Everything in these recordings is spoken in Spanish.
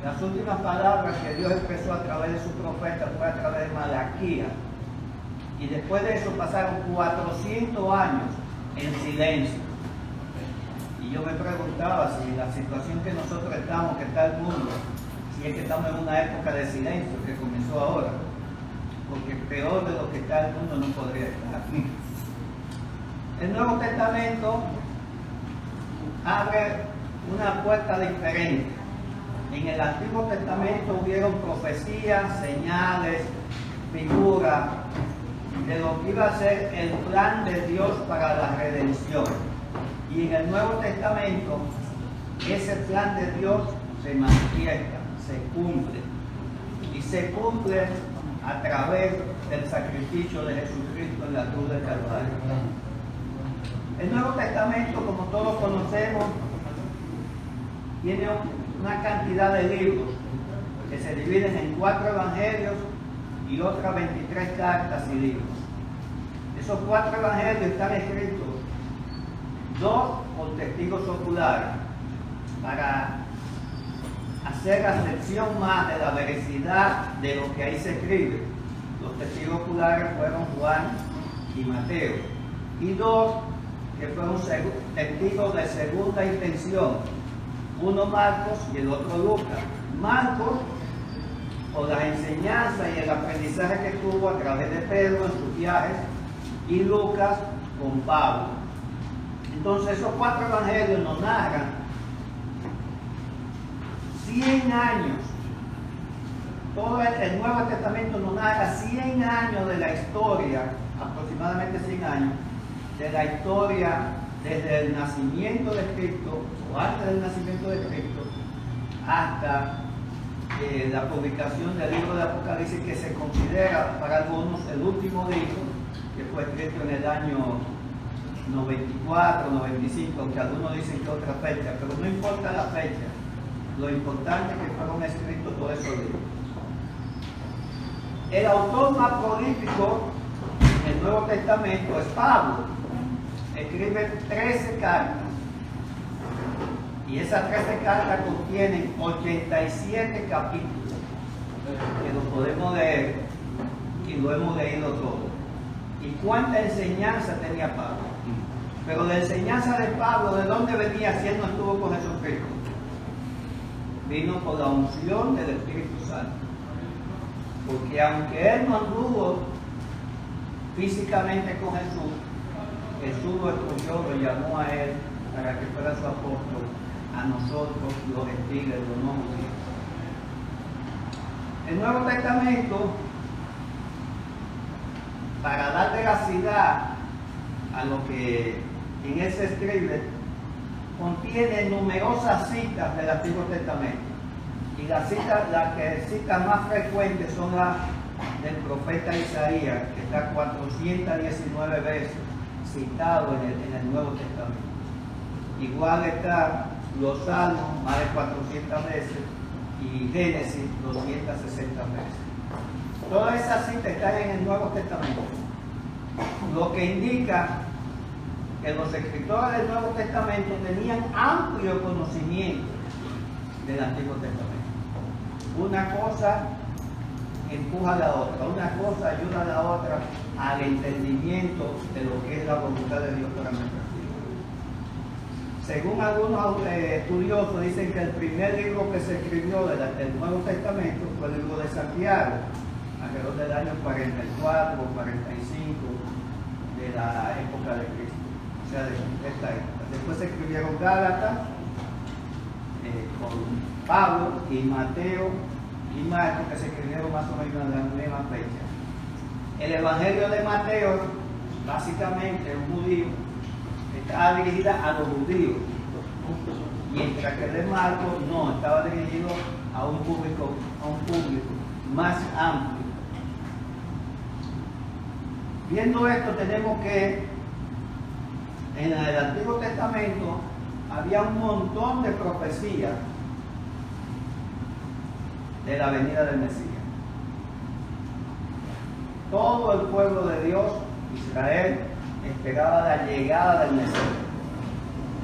Las últimas palabras que Dios expresó a través de su profeta fue a través de Malaquías. Y después de eso pasaron 400 años en silencio. Y yo me preguntaba si la situación que nosotros estamos, que está el mundo, si es que estamos en una época de silencio que comenzó ahora. Porque peor de lo que está el mundo no podría estar. El Nuevo Testamento abre una puerta diferente. En el Antiguo Testamento hubieron profecías, señales, figuras de lo que iba a ser el plan de Dios para la redención. Y en el Nuevo Testamento ese plan de Dios se manifiesta, se cumple. Y se cumple a través del sacrificio de Jesucristo en la cruz del Calvario. El Nuevo Testamento, como todos conocemos, tiene una cantidad de libros que se dividen en 4 evangelios y otras 23 cartas y libros. Esos 4 evangelios están escritos, 2 por testigos oculares, para hacer acepción más de la veracidad de lo que ahí se escribe. Los testigos oculares fueron Juan y Mateo, y 2 que fueron testigos de segunda intención, uno Marcos y el otro Lucas. Marcos, por las enseñanzas y el aprendizaje que tuvo a través de Pedro en sus viajes, y Lucas con Pablo. Entonces esos 4 evangelios nos narran 100 años. Todo el Nuevo Testamento nos narra 100 años de la historia, aproximadamente 100 años, de la historia desde el nacimiento de Cristo, o antes del nacimiento de Cristo, hasta la publicación del libro de Apocalipsis, que se considera para algunos el último libro, que fue escrito en el año 94, 95, aunque algunos dicen que otra fecha, pero no importa la fecha, lo importante es que fueron escritos todos esos libros. El autor más prolífico del Nuevo Testamento es Pablo. Escribe 13 cartas, y esas 13 cartas contienen 87 capítulos que lo podemos leer, y lo hemos leído todo. ¿Y cuánta enseñanza tenía Pablo? Pero la enseñanza de Pablo, ¿de dónde venía si él no estuvo con Jesucristo? Vino por la unción del Espíritu Santo. Porque aunque él no anduvo físicamente con Jesús, Jesús lo escogió, lo llamó a él para que fuera su apóstol, a nosotros los gentiles, los no judíos. El Nuevo Testamento, para dar veracidad a lo que en él se escribe, contiene numerosas citas del Antiguo Testamento. Y las que citas más frecuentes son las del profeta Isaías, que está 419 veces citado en el Nuevo Testamento. Igual está los Salmos más de 400 veces y Génesis 260 veces. Todas esas citas están en el Nuevo Testamento, lo que indica que los escritores del Nuevo Testamento tenían amplio conocimiento del Antiguo Testamento. Una cosa empuja a la otra, una cosa ayuda a la otra al entendimiento de lo que es la voluntad de Dios para nuestras vidas. Según algunos estudiosos, dicen que el primer libro que se escribió del Nuevo Testamento fue el libro de Santiago, alrededor del año 44 o 45 de la época de Cristo, o sea, de esta época. Después se escribieron Gálatas con Pablo y Mateo y Marcos, que se escribieron más o menos en la misma fecha. El Evangelio de Mateo, básicamente un judío, estaba dirigida a los judíos, mientras que el de Marcos no, estaba dirigido a un público más amplio. Viendo esto, tenemos que en el Antiguo Testamento había un montón de profecías de la venida del Mesías. Todo el pueblo de Dios, Israel, esperaba la llegada del Mesías.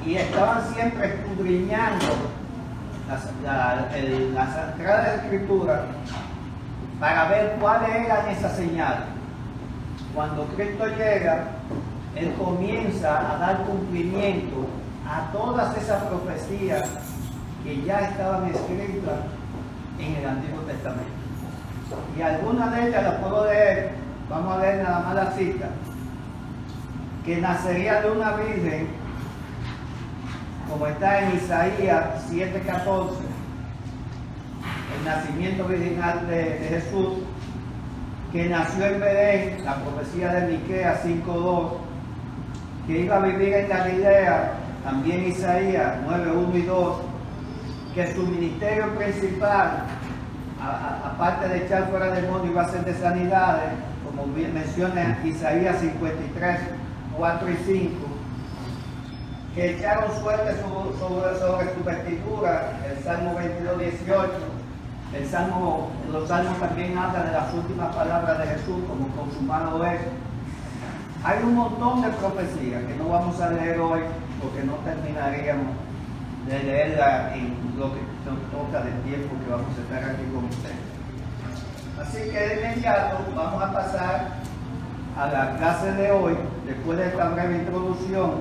Y estaban siempre escudriñando las Sagradas Escrituras para ver cuáles eran esas señales. Cuando Cristo llega, Él comienza a dar cumplimiento a todas esas profecías que ya estaban escritas en el Antiguo Testamento. Y algunas de ellas las puedo leer, vamos a leer nada más la cita, que nacería de una virgen, como está en Isaías 7:14, el nacimiento virginal de Jesús, que nació en Belén, la profecía de Miqueas 5:2, que iba a vivir en Galilea, también Isaías 9:1 y 2, que su ministerio principal, aparte de echar fuera demonios, iba a ser de sanidades, como bien menciona Isaías 53:4 y 5, que echaron suerte sobre su vestidura, el Salmo 22:18. Los salmos también hablan de las últimas palabras de Jesús, como consumado es. Hay un montón de profecías que no vamos a leer hoy, porque no terminaríamos de leerla en lo que nos toca del tiempo que vamos a estar aquí con ustedes. Así que de inmediato vamos a pasar a la clase de hoy, después de esta breve introducción,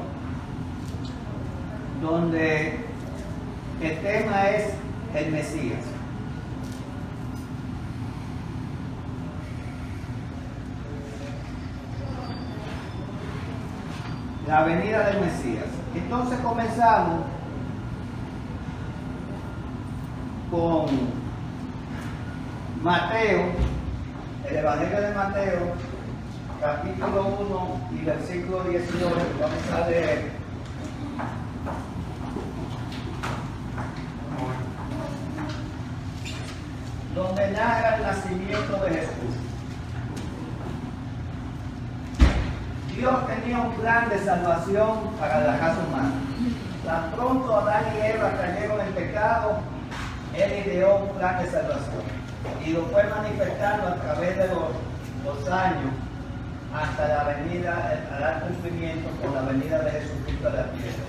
donde el tema es el Mesías. La venida del Mesías. Entonces comenzamos con Mateo, el Evangelio de Mateo, capítulo 1 y versículo 18. Vamos a leer. Donde narra el nacimiento de Jesús. Dios tenía un plan de salvación para la raza humana. Tan pronto Adán y Eva cayeron en pecado, Él ideó un plan de salvación y lo fue manifestando a través de los años hasta la venida, al dar cumplimiento con la venida de Jesucristo a la tierra,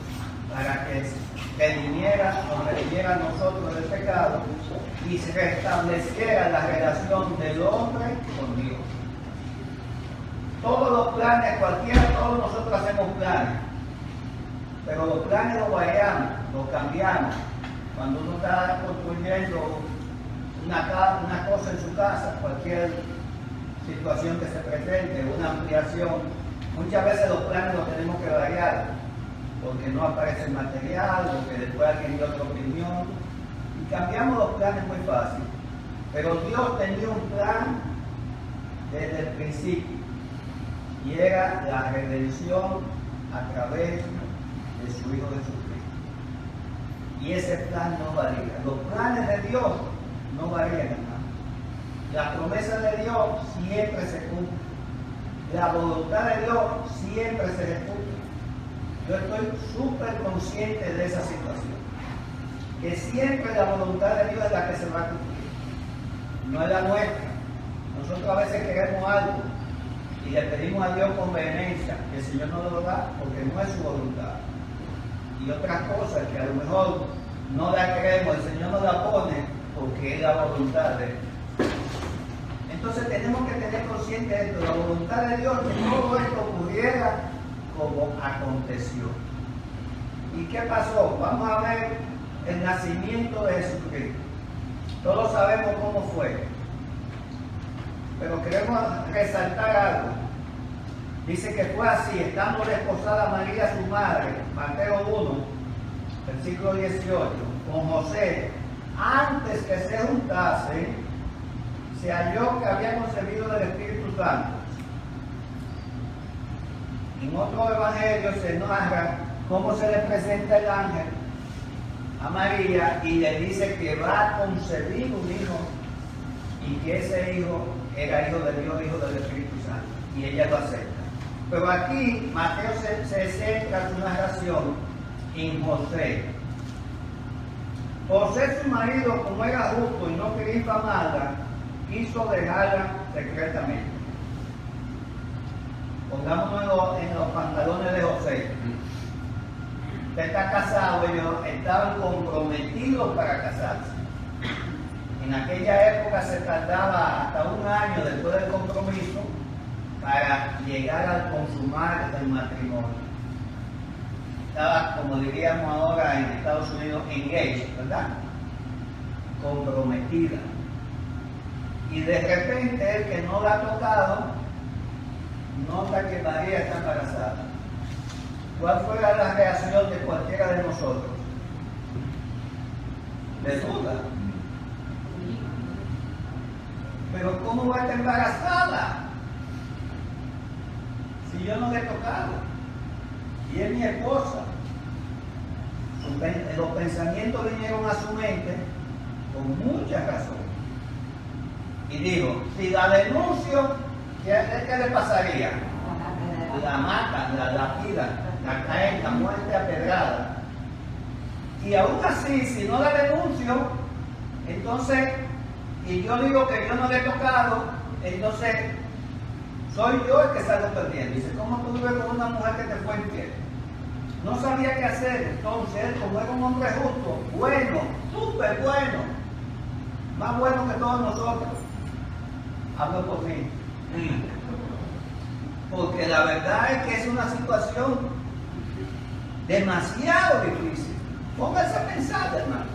para que nos redimiera a nosotros del pecado y se restableciera la relación del hombre con Dios. Todos los planes, todos nosotros hacemos planes, pero los planes los variamos, los cambiamos. Cuando uno está construyendo una cosa en su casa, cualquier situación que se presente, una ampliación, muchas veces los planes los tenemos que variar, porque no aparece el material, porque después alguien dio otra opinión, y cambiamos los planes muy fácil. Pero Dios tenía un plan desde el principio, y era la redención a través de su Hijo Jesucristo. Y ese plan no varía. Los planes de Dios no varían, hermano. La promesa de Dios siempre se cumple. La voluntad de Dios siempre se ejecuta. Yo estoy súper consciente de esa situación. Que siempre la voluntad de Dios es la que se va a cumplir. No es la nuestra. Nosotros a veces queremos algo y le pedimos a Dios con vehemencia que el Señor no lo da porque no es su voluntad. Y otras cosas que a lo mejor no la creemos, el Señor no la pone porque es la voluntad de Él. Entonces tenemos que tener consciente de esto, la voluntad de Dios, que todo esto ocurriera como aconteció. ¿Y qué pasó? Vamos a ver el nacimiento de Jesucristo. Todos sabemos cómo fue, pero queremos resaltar algo. Dice que fue así, estando desposada María su madre, Mateo 1, versículo 18, con José, antes que se juntase, se halló que había concebido del Espíritu Santo. En otro evangelio se narra cómo se le presenta el ángel a María y le dice que va a concebir un hijo y que ese hijo era hijo de Dios, hijo del Espíritu Santo, y ella lo acepta. Pero aquí Mateo se centra su narración en José. José, su marido, como era justo y no quería infamarla, quiso dejarla secretamente. Pongámonos en los pantalones de José. usted está casado, ellos estaban comprometidos para casarse. En aquella época se tardaba hasta un año después del compromiso para llegar al consumar el matrimonio. Estaba, como diríamos ahora en Estados Unidos, engaged, ¿verdad? Comprometida. Y de repente el que no la ha tocado nota que María está embarazada. ¿Cuál fue la reacción de cualquiera de nosotros? De duda. Pero ¿cómo va a estar embarazada? Si yo no le he tocado. Y es mi esposa. Los pensamientos vinieron a su mente con mucha razón. Y digo, si la denuncio, ¿qué le pasaría? La matan, la lapidan, la caen, la muerte apedrada. Y aún así, si no la denuncio, entonces, y yo digo que yo no le he tocado, entonces soy yo el que salgo perdiendo. Dice, ¿cómo tú vives con una mujer que te fue infiel? No sabía qué hacer. Entonces él, como era un hombre justo, bueno, súper bueno, más bueno que todos nosotros, hablo por mí. Porque la verdad es que es una situación demasiado difícil. Póngase a pensar, hermano.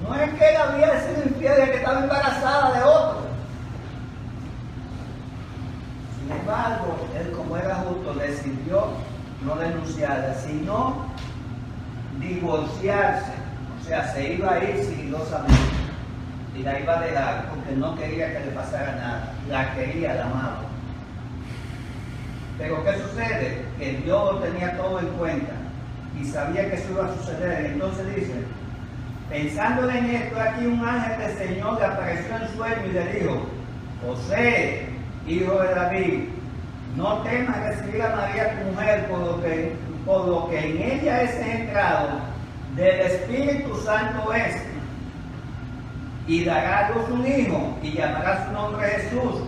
No es que él había sido infiel, es que estaba embarazada de otro. Sin embargo, él, como era justo, decidió no denunciarla, sino divorciarse. O sea, se iba a ir sigilosamente y la iba a dejar porque no quería que le pasara nada. La quería, la amaba. Pero ¿qué sucede? Que Dios lo tenía todo en cuenta y sabía que eso iba a suceder. Entonces dice, pensando en esto, aquí un ángel del Señor le apareció en sueño y le dijo, José, hijo de David, no temas recibir a María tu mujer, por lo que en ella es engendrado del Espíritu Santo es, y dará a luz un hijo, y llamará su nombre Jesús,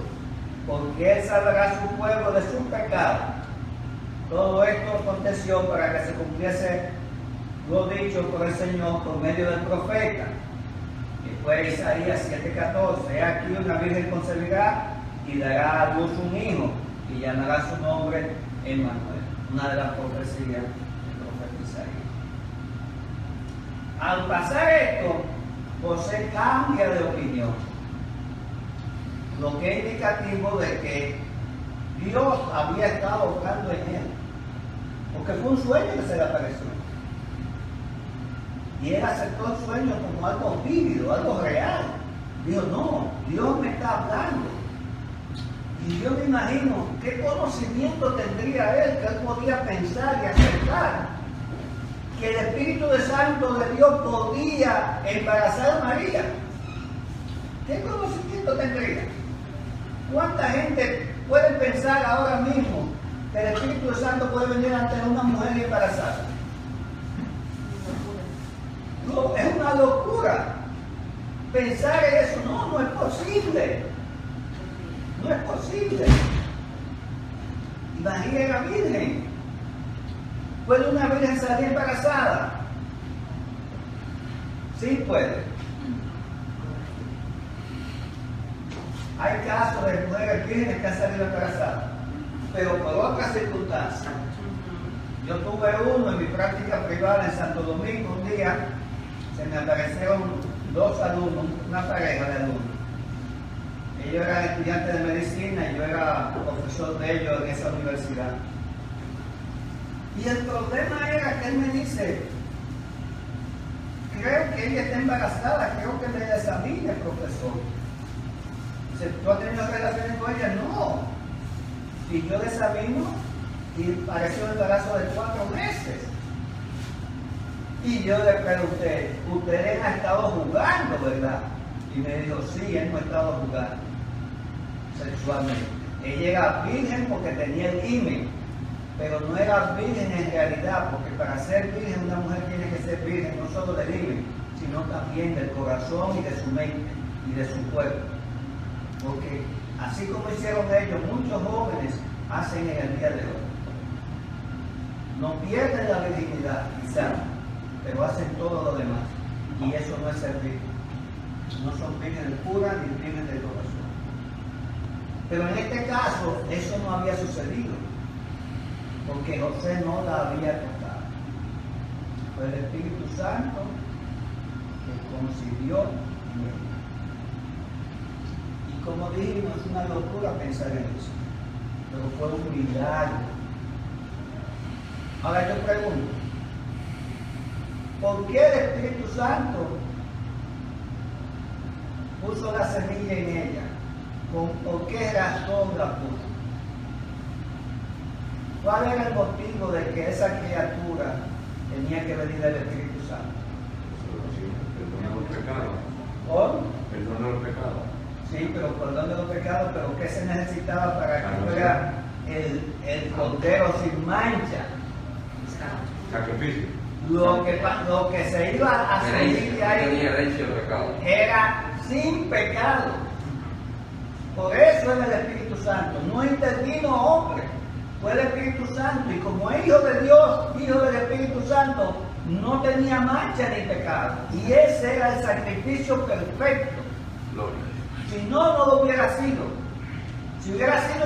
porque él salvará a su pueblo de su pecado. Todo esto aconteció para que se cumpliese lo dicho por el Señor por medio del profeta, que fue Isaías 7:14. He aquí una virgen concebirá y dará a luz un hijo, y llamará su nombre Emmanuel. Una de las profecías del profeta Isaías. Al pasar esto, José cambia de opinión, lo que es indicativo de que Dios había estado obrando en él, porque fue un sueño que se le apareció. Y él aceptó el sueño como algo vívido, algo real. Dijo, no, Dios me está hablando. Y yo me imagino qué conocimiento tendría él, que él podía pensar y aceptar que el Espíritu Santo de Dios podía embarazar a María. ¿Qué conocimiento tendría? ¿Cuánta gente puede pensar ahora mismo que el Espíritu Santo puede venir ante una mujer y embarazarla? No, es una locura pensar en eso. No, no es posible. No es posible. Y María era virgen. ¿Puede una virgen salir embarazada? Sí puede. Hay casos de mujeres vírgenes que han salido embarazadas, pero por otras circunstancias. Yo tuve uno en mi práctica privada en Santo Domingo. Un día se me aparecieron dos alumnos, una pareja de alumnos. Ellos eran estudiantes de medicina y yo era profesor de ellos en esa universidad. Y el problema era que él me dice, creo que ella está embarazada, creo que me examine, profesor. Dice, ¿tú has tenido relaciones con ella? No. Y yo le examino y pareció un embarazo de 4 meses. Y yo le pregunté, ustedes han estado jugando, ¿verdad? Y me dijo, sí, hemos estado jugando sexualmente. Ella era virgen porque tenía el himen, pero no era virgen en realidad, porque para ser virgen una mujer tiene que ser virgen no solo del himen, sino también del corazón y de su mente y de su cuerpo. Porque así como hicieron ellos, muchos jóvenes hacen en el día de hoy. no pierden la virginidad, quizá, pero hacen todo lo demás. Y eso no es servir. No son vírgenes puras ni vírgenes de corazón. Pero en este caso, eso no había sucedido, porque José no la había tocado. Fue el Espíritu Santo que concibió en ella. Y como dijimos, es una locura pensar en eso, pero fue un milagro. Ahora yo pregunto, ¿por qué el Espíritu Santo puso la semilla en ella? ¿Por qué razón la puso? ¿Cuál era el motivo de que esa criatura tenía que venir del Espíritu Santo? Perdona los pecados. ¿Por? Perdona los pecados. Sí, pero perdón de los pecados, pero ¿qué se necesitaba para que fuera el cordero sin mancha? Sacrificio. Lo que se iba a salir de ahí era sin pecado. Por eso es el Espíritu Santo. No intervino hombre, fue el Espíritu Santo. Y como hijo de Dios, hijo del Espíritu Santo, no tenía mancha ni pecado. Y ese era el sacrificio perfecto. Gloria. Si no, no lo hubiera sido. Si hubiera sido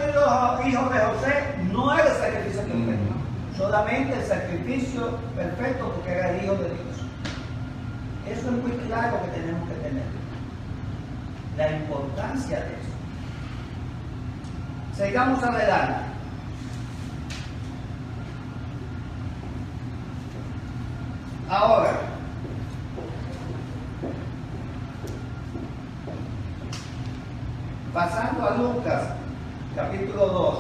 hijo de José, no era el sacrificio perfecto. Solamente el sacrificio perfecto porque era el hijo de Dios. Eso es muy claro que tenemos que tener. La importancia de eso. Sigamos adelante. Ahora, pasando a Lucas, capítulo 2.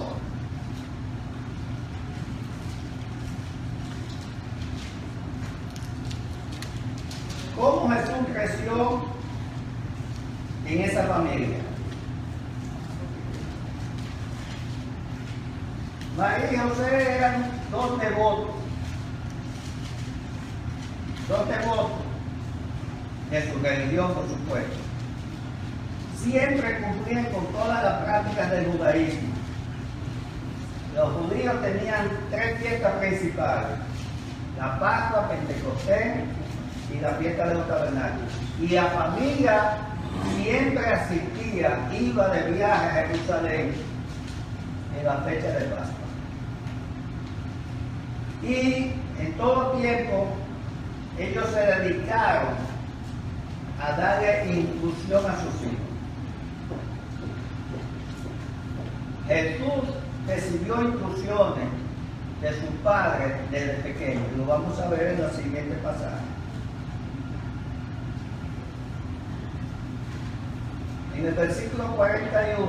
¿Cómo Jesús creció en esa familia? María y José eran dos devotos de su religión, por supuesto. Siempre cumplían con todas las prácticas del judaísmo. Los judíos tenían tres fiestas principales: la Pascua, Pentecostés y la fiesta de los tabernáculos. Y la familia siempre asistía, iba de viaje a Jerusalén en la fecha de Pascua. Y en todo tiempo ellos se dedicaron a darle instrucción a sus hijos. Jesús recibió instrucciones de su padre desde pequeño. Lo vamos a ver en la siguiente pasaje. En el versículo 41,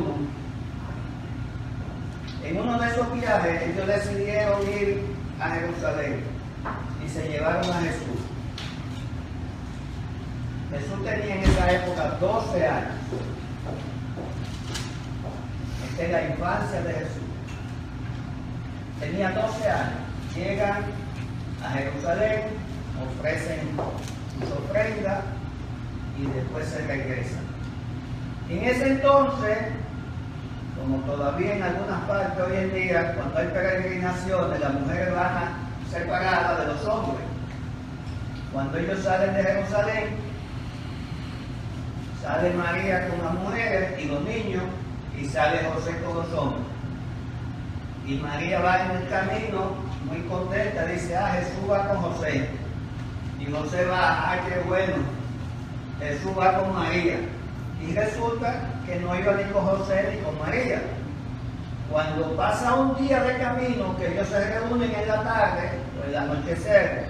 en uno de esos viajes, ellos decidieron ir a Jerusalén y se llevaron a Jesús. Jesús tenía en esa época 12 años. Esta es la infancia de Jesús. Tenía 12 años. Llegan a Jerusalén, ofrecen sus ofrendas y después se regresan. En ese entonces, como todavía en algunas partes hoy en día, cuando hay peregrinaciones, las mujeres van separadas de los hombres. Cuando ellos salen de Jerusalén, sale María con las mujeres y los niños, y sale José con los hombres. Y María va en el camino muy contenta, dice: Jesús va con José. Y José va: qué bueno, Jesús va con María. Y resulta que no iba ni con José ni con María. Cuando pasa un día de camino, que ellos se reúnen en la tarde o en el anochecer,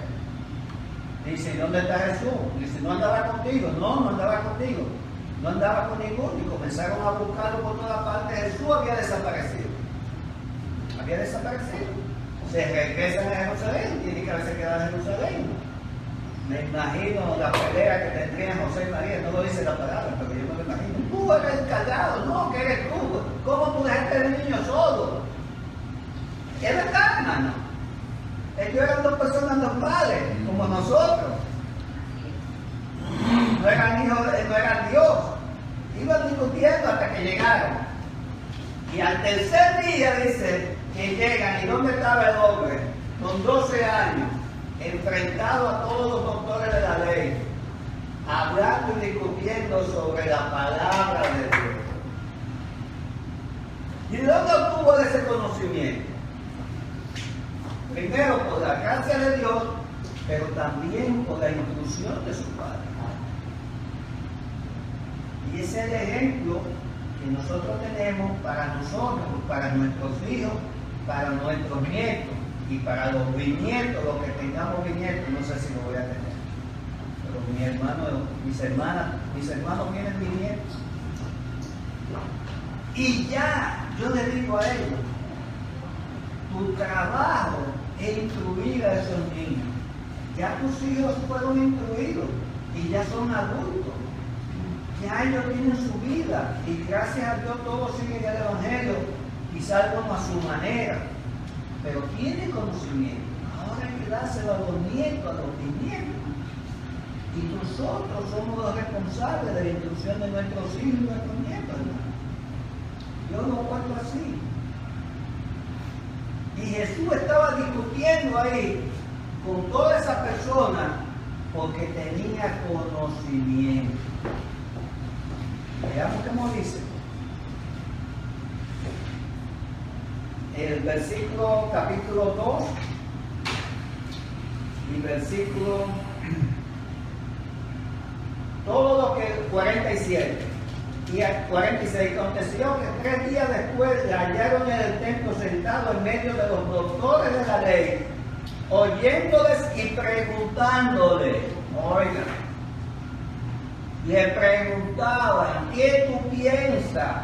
dice: ¿y dónde está Jesús? Dice: no andaba contigo. No andaba contigo. No andaba con ninguno. Y comenzaron a buscarlo por todas partes. Jesús había desaparecido. Había desaparecido. Se regresan a Jerusalén. Tiene que haberse quedado en Jerusalén. Me imagino la pelea que tendrían José y María. No lo dice la palabra, pero yo me lo imagino. Tú eres el callado. No, que eres tú. ¿Cómo tú dejaste el niño solo? Es verdad, hermano. Ellos eran dos personas normales, como nosotros. No eran hijos, no eran Dios. Iban discutiendo hasta que llegaron. Y al tercer día dice que llegan. ¿Y dónde estaba el hombre? con 12 años, enfrentado a todos los doctores de la ley, hablando y discutiendo sobre la palabra de Dios. ¿Y de dónde obtuvo ese conocimiento? Primero por la gracia de Dios, pero también por la instrucción de su padre. Y ese es el ejemplo que nosotros tenemos para nosotros, para nuestros hijos, para nuestros nietos y para los bisnietos, los que tengamos bisnietos, no sé si lo voy a tener. Pero mis hermanos tienen bisnietos. Y ya, yo le digo a ellos, tu trabajo es instruir a esos niños. Ya tus hijos fueron instruidos y ya son adultos. Ya ellos tienen su vida y gracias a Dios todos siguen el Evangelio, quizás algunos a su manera, pero tienen conocimiento. Ahora hay que dárselo a los nietos, a los bisnietos. Y nosotros somos los responsables de la instrucción de nuestros hijos y nuestros nietos, hermano. Yo lo cuento así. Y Jesús estaba discutiendo ahí con toda esa persona porque tenía conocimiento. Veamos cómo dice. El versículo, capítulo 2 y versículo, todo lo que 47 y 46, aconteció que 3 días después le hallaron en el templo sentado en medio de los doctores de la ley, oyéndoles y preguntándoles. Oigan, le preguntaban, ¿qué tú piensas?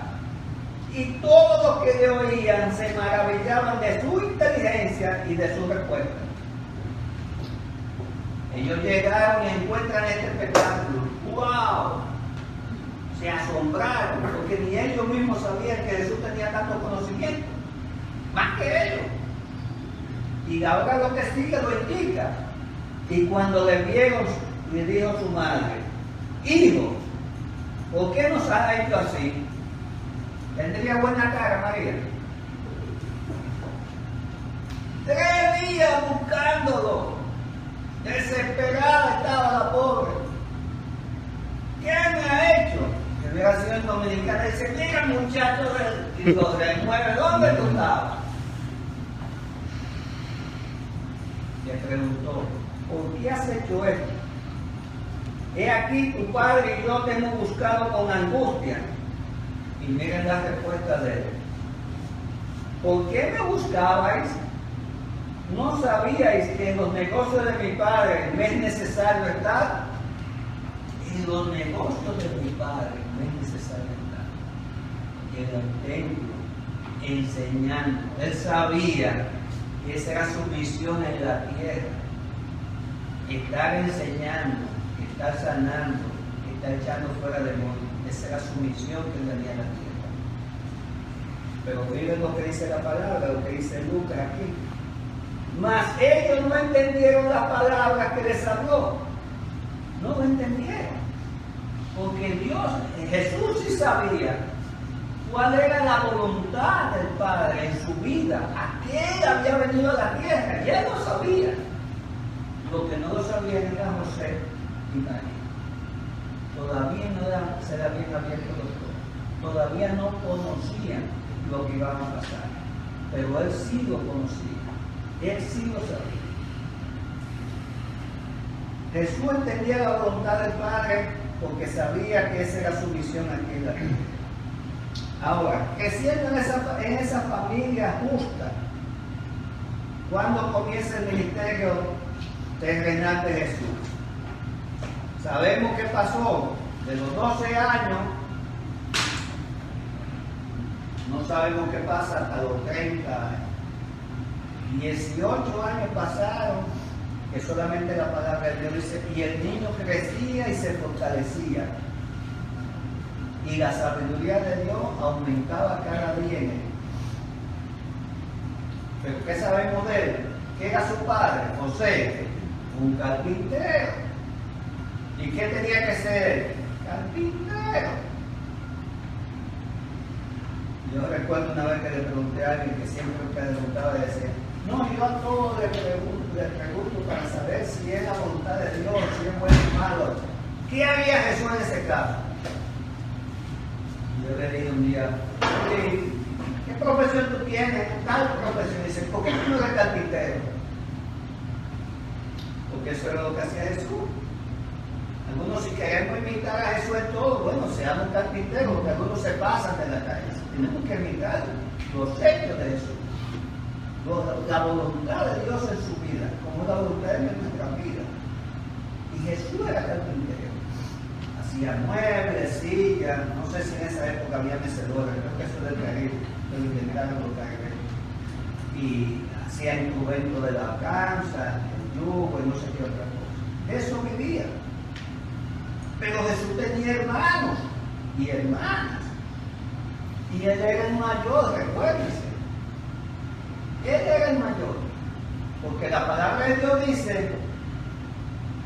Y todos los que le oían se maravillaban de su inteligencia y de su respuesta. Ellos llegaron y encuentran este espectáculo. ¡Wow! Se asombraron porque ni ellos mismos sabían que Jesús tenía tanto conocimiento, más que ellos. Y ahora lo que sigue lo indica. Y cuando le vieron, le dijo su madre: hijo, ¿por qué nos has hecho así? Tendría buena cara, María. 3 días buscándolo. Desesperada estaba la pobre. ¿Qué me ha hecho? Que hubiera sido en Dominicana. Dice: mira, muchacho, y lo remueve. ¿Dónde tú estabas? Le preguntó: ¿por qué has hecho esto? He aquí tu padre y yo te hemos buscado con angustia. Y miren la respuesta de él: ¿por qué me buscabais? ¿No sabíais que en los negocios de mi padre me es necesario estar? En los negocios de mi padre me es necesario estar. Y en el templo, enseñando. Él sabía que esa era su misión en la tierra. Estar enseñando, estar sanando, estar echando fuera demonios. Esa era su misión que tenía en la tierra. Pero miren lo que dice la palabra, lo que dice Lucas aquí. Mas ellos no entendieron las palabras que les habló. No lo entendieron. Porque Jesús sí sabía cuál era la voluntad del Padre en su vida. ¿A qué había venido a la tierra? Y él lo sabía. Lo que no lo sabían era José y María. Todavía no se le habían abierto los ojos. Todavía no conocían lo que iba a pasar. Pero él sí lo conocía. Él sí lo sabía. Jesús entendía la voluntad del Padre porque sabía que esa era su misión aquí en la tierra. Ahora, creciendo en esa familia justa, ¿cuándo comienza el ministerio terrenal de Jesús? Sabemos qué pasó de los 12 años, no sabemos qué pasa hasta los 30 años. 18 años pasaron, que solamente la palabra de Dios dice, y el niño crecía y se fortalecía. Y la sabiduría de Dios aumentaba cada día en él. Pero ¿qué sabemos de él? ¿Qué era su padre? José, un carpintero. ¿Y qué tenía que ser? Carpintero. Yo recuerdo una vez que le pregunté a alguien que siempre me preguntaba y decía: No, yo a todos le pregunto para saber si es la voluntad de Dios, si es bueno o malo. ¿Qué haría Jesús en ese caso? Yo le dije un día, "Oye, ¿qué profesión tú tienes? Tal profesión". Dice, ¿por qué tú no eres carpintero? Porque eso era lo que hacía Jesús. Algunos, si queremos imitar a Jesús en todo, bueno, seamos carpinteros, porque algunos se pasan de la calle. Tenemos que imitar los hechos de Jesús, la voluntad de Dios en su vida, como la voluntad de nuestra vida. Y Jesús era carpintero. Hacía muebles, sillas, no sé si en esa época había mecedores, creo que eso es del Caribe, lo inventaron los caribeños. Y hacía instrumentos de la alcanza, el yugo y no sé qué otra cosa. Eso vivía. Pero Jesús tenía hermanos y hermanas. Y él era el mayor, recuérdense. Él era el mayor. Porque la palabra de Dios dice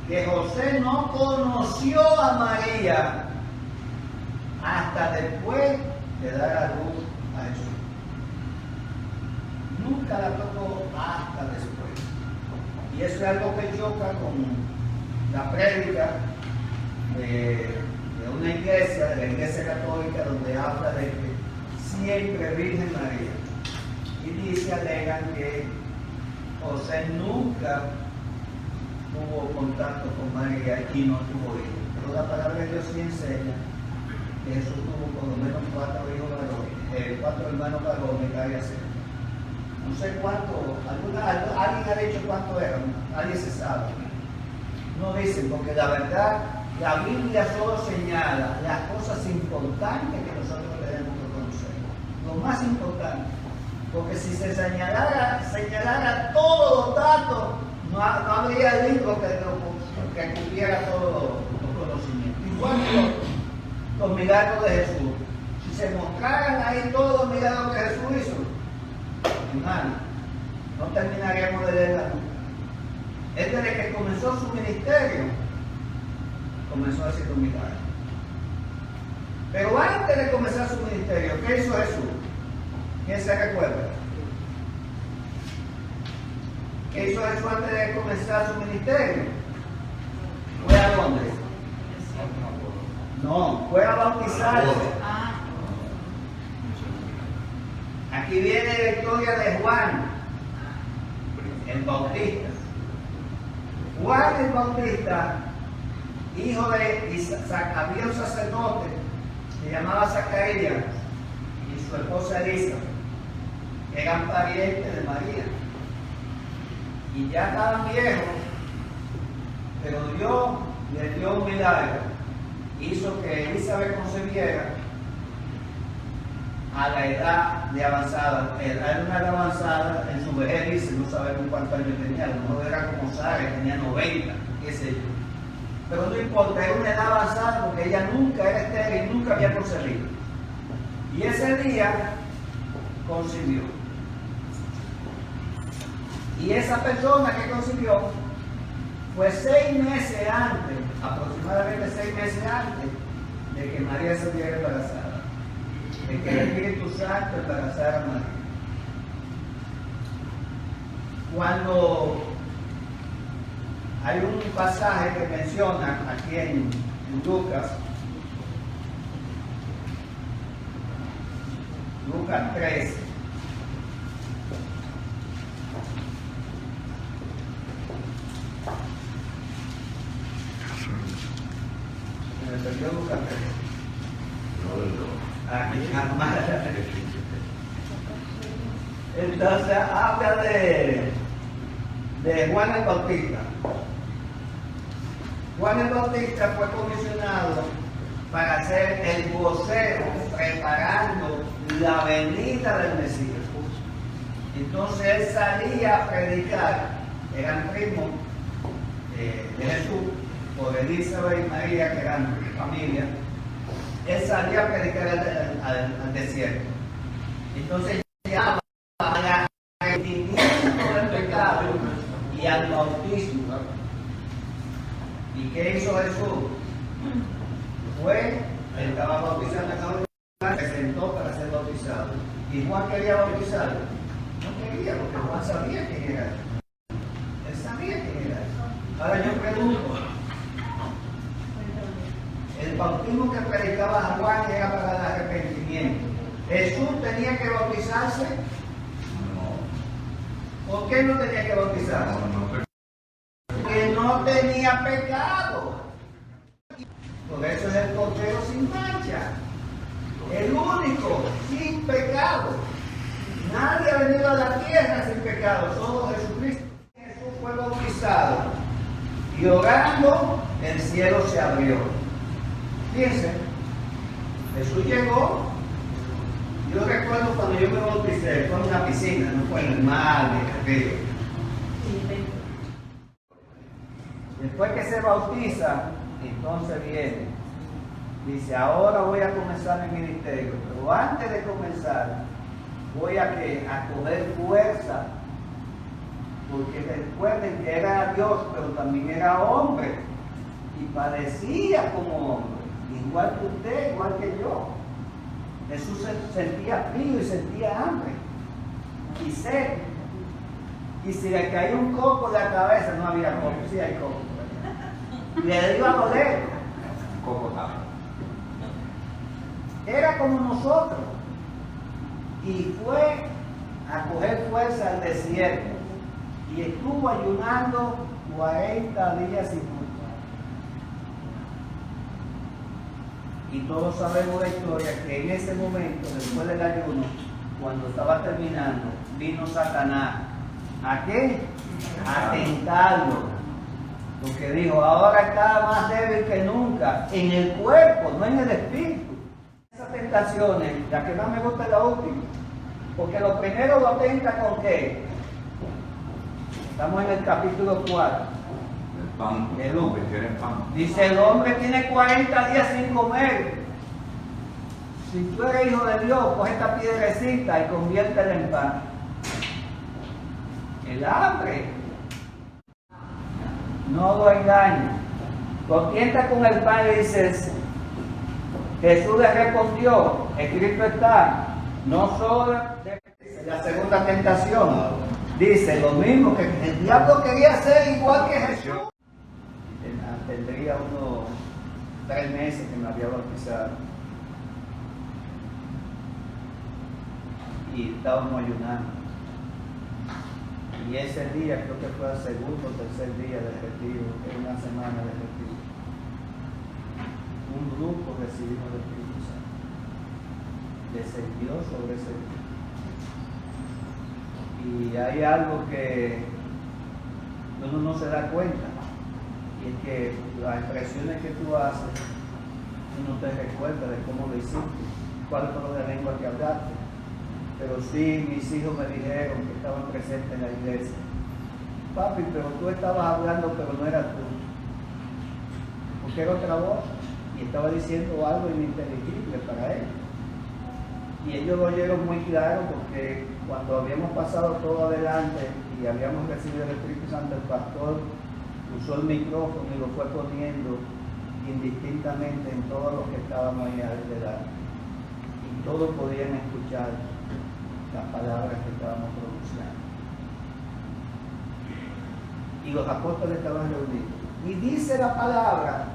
que José no conoció a María hasta después de dar a luz a Jesús. Nunca la tocó hasta después. Y eso es algo que choca con la prédica de una iglesia, de la iglesia católica, donde habla de que siempre Virgen María. Y dice, alegan que José nunca tuvo contacto con María y no tuvo hijos. Pero la palabra de Dios sí enseña que Jesús tuvo por lo menos 4 hijos varones, 4 hermanos varones, Gaia Cerca. No sé cuánto, alguien ha dicho cuánto eran, nadie se sabe. No dicen, porque la verdad, la Biblia solo señala las cosas importantes que nosotros tenemos que conocer. Lo más importante. Porque si se señalara todos los datos, no habría libro que cubriera todos los conocimientos. Igual los milagros de Jesús. Si se mostraran ahí todos los milagros que Jesús hizo, hermano, no terminaríamos de leerla nunca. Es desde que comenzó su ministerio, comenzó a hacer un milagro. Pero antes de comenzar su ministerio, ¿qué hizo Jesús? ¿Quién se recuerda? ¿Qué hizo Jesús antes de comenzar su ministerio? ¿Fue a dónde? No, fue a bautizarse. Aquí viene la historia de Juan, el Bautista. Juan el Bautista, hijo de había un sacerdote que llamaba Zacarías y su esposa Elisa, eran parientes de María. Y ya estaban viejos, pero Dios les dio un milagro. Hizo que Elizabeth concebiera a la edad de avanzada. Era una edad avanzada en su vejez, dice, no sabemos cuántos años tenía, a lo mejor era como Sara, tenía 90, qué sé yo. Pero no importa, era una edad avanzada porque ella nunca era estéril, nunca había concebido. Y ese día concibió. Y esa persona que concibió fue 6 meses antes, aproximadamente 6 meses antes de que María se viera embarazada, de que el Espíritu Santo embarazara a María. Cuando hay un pasaje que menciona aquí en Lucas 13. Me perdió Lucas 13. Entonces habla de Juan el Bautista. Juan el Bautista fue comisionado para ser el vocero preparando la venida del Mesías. Entonces él salía a predicar, eran primos de Jesús, por Elizabeth y María, que eran familia. Él salía a predicar al desierto. Entonces llamaba al arrepentimiento del pecado y al bautismo. ¿Y qué hizo Jesús? Él estaba bautizando a Juan, se sentó para ser bautizado. ¿Y Juan quería bautizarlo? No quería sabía, porque Juan sabía quién era él. Él sabía quién era él. Ahora yo pregunto, el bautismo que predicaba Juan era para el arrepentimiento. ¿Jesús tenía que bautizarse? No. ¿Por qué no tenía que bautizarse? Porque no tenía pecado. Por eso es el cordero sin mancha. El único sin pecado. Nadie ha venido a la tierra sin pecado, solo Jesucristo. Jesús fue bautizado y orando el cielo se abrió. Fíjense, Jesús llegó. Yo recuerdo cuando yo me bauticé, fue en una piscina, no fue en el mar, en el río. Después que se bautiza, entonces viene. Dice, ahora voy a comenzar mi ministerio, pero antes de comenzar, voy a coger fuerza. Porque recuerden que era Dios, pero también era hombre. Y padecía como hombre, igual que usted, igual que yo. Jesús sentía frío y sentía hambre y sed. Y si le caía un coco de la cabeza, no había coco, sí hay coco. Le iba a doler. Coco también. Era como nosotros. Y fue a coger fuerza al desierto. Y estuvo ayunando 40 días sin noche. Y todos sabemos la historia que en ese momento, después del ayuno, cuando estaba terminando, vino Satanás. ¿A qué? A tentarlo. Porque dijo, ahora está más débil que nunca, en el cuerpo, no en el espíritu. Esas tentaciones, la que más me gusta es la última. Porque lo primero lo tenta con qué? Estamos en el capítulo 4. El pan. El hombre quiere pan. Dice, el hombre tiene 40 días sin comer. Si tú eres hijo de Dios, coge esta piedrecita y conviértela en pan. El hambre. No lo engañes. Contienda con el pan y dices, Jesús le respondió, escrito está, no solo de la segunda tentación. Dice lo mismo, que el diablo quería ser igual que Jesús. Tendría unos 3 meses que me había bautizado. Y estábamos ayunando. Y ese día, creo que fue el segundo o tercer día del retiro, que era una semana de retiro. Un grupo recibimos el Espíritu Santo. Descendió sobre ese grupo. Y hay algo que uno no se da cuenta. Y es que las expresiones que tú haces, uno te recuerda de cómo lo hiciste, cuál fue la lengua que hablaste. Pero sí, mis hijos me dijeron que estaban presentes en la iglesia. Papi, pero tú estabas hablando, pero no eras tú. Porque era otra voz y estaba diciendo algo ininteligible para él. Y ellos lo oyeron muy claro porque cuando habíamos pasado todo adelante y habíamos recibido el Espíritu Santo, el pastor usó el micrófono y lo fue poniendo indistintamente en todos los que estábamos ahí adelante. Y todos podían escuchar las palabras que estábamos pronunciando. Y los apóstoles estaban reunidos. Y dice la palabra,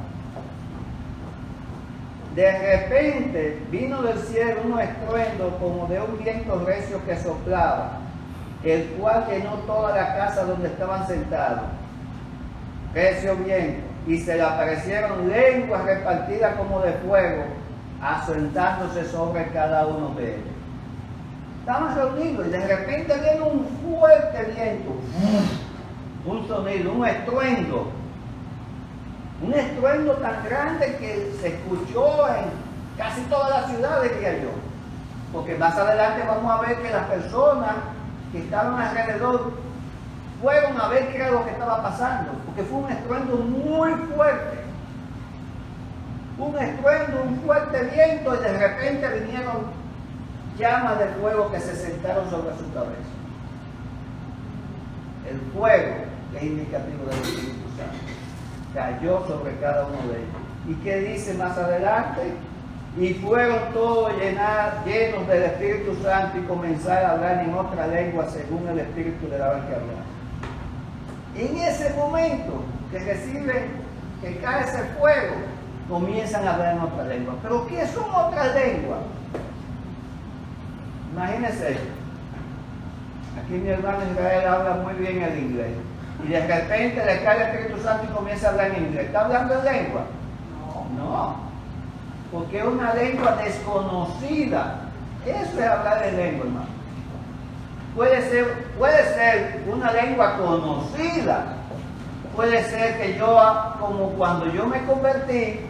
de repente vino del cielo un estruendo como de un viento recio que soplaba, el cual llenó toda la casa donde estaban sentados. Recio viento, y se le aparecieron lenguas repartidas como de fuego, asentándose sobre cada uno de ellos. Estaban reunidos y de repente viene un fuerte viento, un sonido, un estruendo tan grande que se escuchó en casi toda la ciudad, diría yo. Porque más adelante vamos a ver que las personas que estaban alrededor fueron a ver qué era lo que estaba pasando, porque fue un estruendo muy fuerte. Un estruendo, un fuerte viento, y de repente vinieron llamas de fuego que se sentaron sobre su cabeza. El fuego, que es indicativo del Espíritu Santo, cayó sobre cada uno de ellos. ¿Y qué dice más adelante? Y fueron todos llenos del Espíritu Santo y comenzaron a hablar en otra lengua según el Espíritu le daba que hablar. En ese momento que reciben, que cae ese fuego, comienzan a hablar en otra lengua. ¿Pero qué son otras lenguas? Imagínense, aquí mi hermano Israel habla muy bien el inglés. Y de repente le cae el Espíritu Santo y comienza a hablar en inglés. ¿Está hablando en lengua? No. Porque es una lengua desconocida. Eso es hablar en lengua, hermano. Puede ser una lengua conocida. Puede ser que yo, como cuando yo me convertí,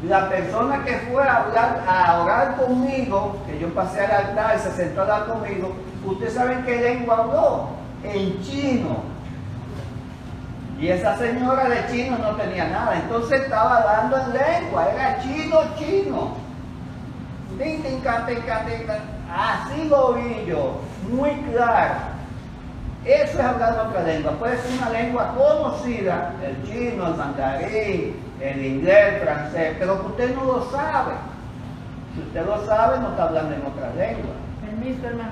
la persona que fue a hablar, a orar conmigo, que yo pasé al altar y se sentó a hablar conmigo, ustedes saben qué lengua habló, en chino. Y esa señora de chino no tenía nada, entonces estaba hablando en lengua, era chino. Así lo vi yo, muy claro. Eso es hablar en otra lengua. Puede ser una lengua conocida, el chino, el mandarín, el inglés, el francés, pero que usted no lo sabe. Si usted lo sabe, no está hablando en otra lengua. Permiso, hermano.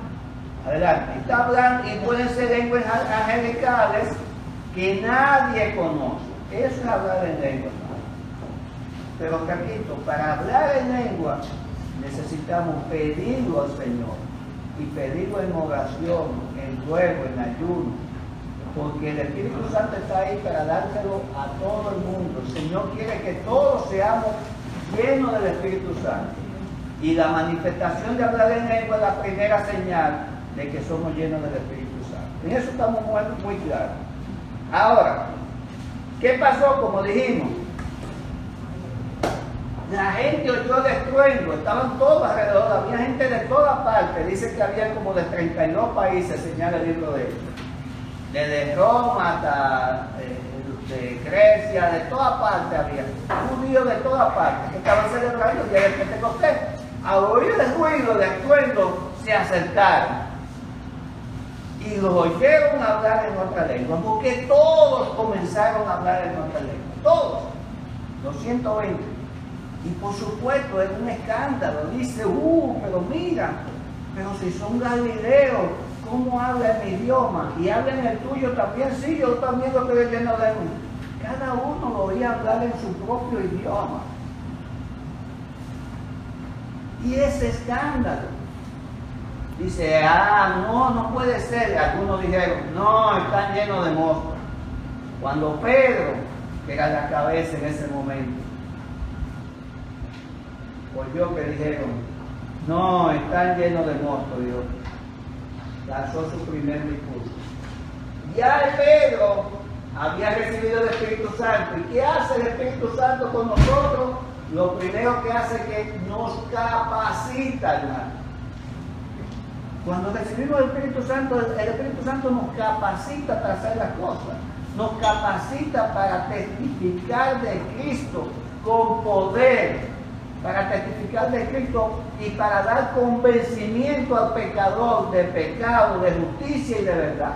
Adelante. Está hablando, y pueden ser lenguas angelicales que nadie conoce. Eso es hablar en lengua, hermano. Pero repito, para hablar en lengua necesitamos pedirlo al Señor. Y pedirlo en oración, en ruego, en ayuno, porque el Espíritu Santo está ahí para dárselo a todo el mundo. El Señor quiere que todos seamos llenos del Espíritu Santo, y la manifestación de hablar en lengua es la primera señal de que somos llenos del Espíritu Santo. En eso estamos muy claros. Ahora, ¿qué pasó? Como dijimos, la gente oyó el estruendo, estaban todos alrededor, había gente de todas partes. Dice que había como de 32 países, señala el libro de ellos. Desde Roma hasta de Grecia, de todas partes había. Judíos de todas partes que estaban celebrando el día del Pentecostés. Al oír el ruido del estruendo, se acercaron y los oyeron hablar en otra lengua, porque todos comenzaron a hablar en otra lengua. Todos, los 120. Y por supuesto es un escándalo. Dice, pero mira, pero si son galileos, ¿cómo hablan mi idioma? Y hablan el tuyo también. Sí, yo también lo estoy leyendo de mí. Cada uno lo oía hablar en su propio idioma. Y ese escándalo. Dice, no puede ser. Algunos dijeron, no, están llenos de moscas. Cuando Pedro, que era la cabeza en ese momento, oyó que dijeron, no, están llenos de moscos, Dios. Lanzó su primer discurso. Ya Pedro había recibido el Espíritu Santo. ¿Y qué hace el Espíritu Santo con nosotros? Lo primero que hace es que nos capacita, hermano. Cuando recibimos el Espíritu Santo nos capacita para hacer las cosas. Nos capacita para testificar de Cristo con poder. Para testificar de Cristo y para dar convencimiento al pecador de pecado, de justicia y de verdad.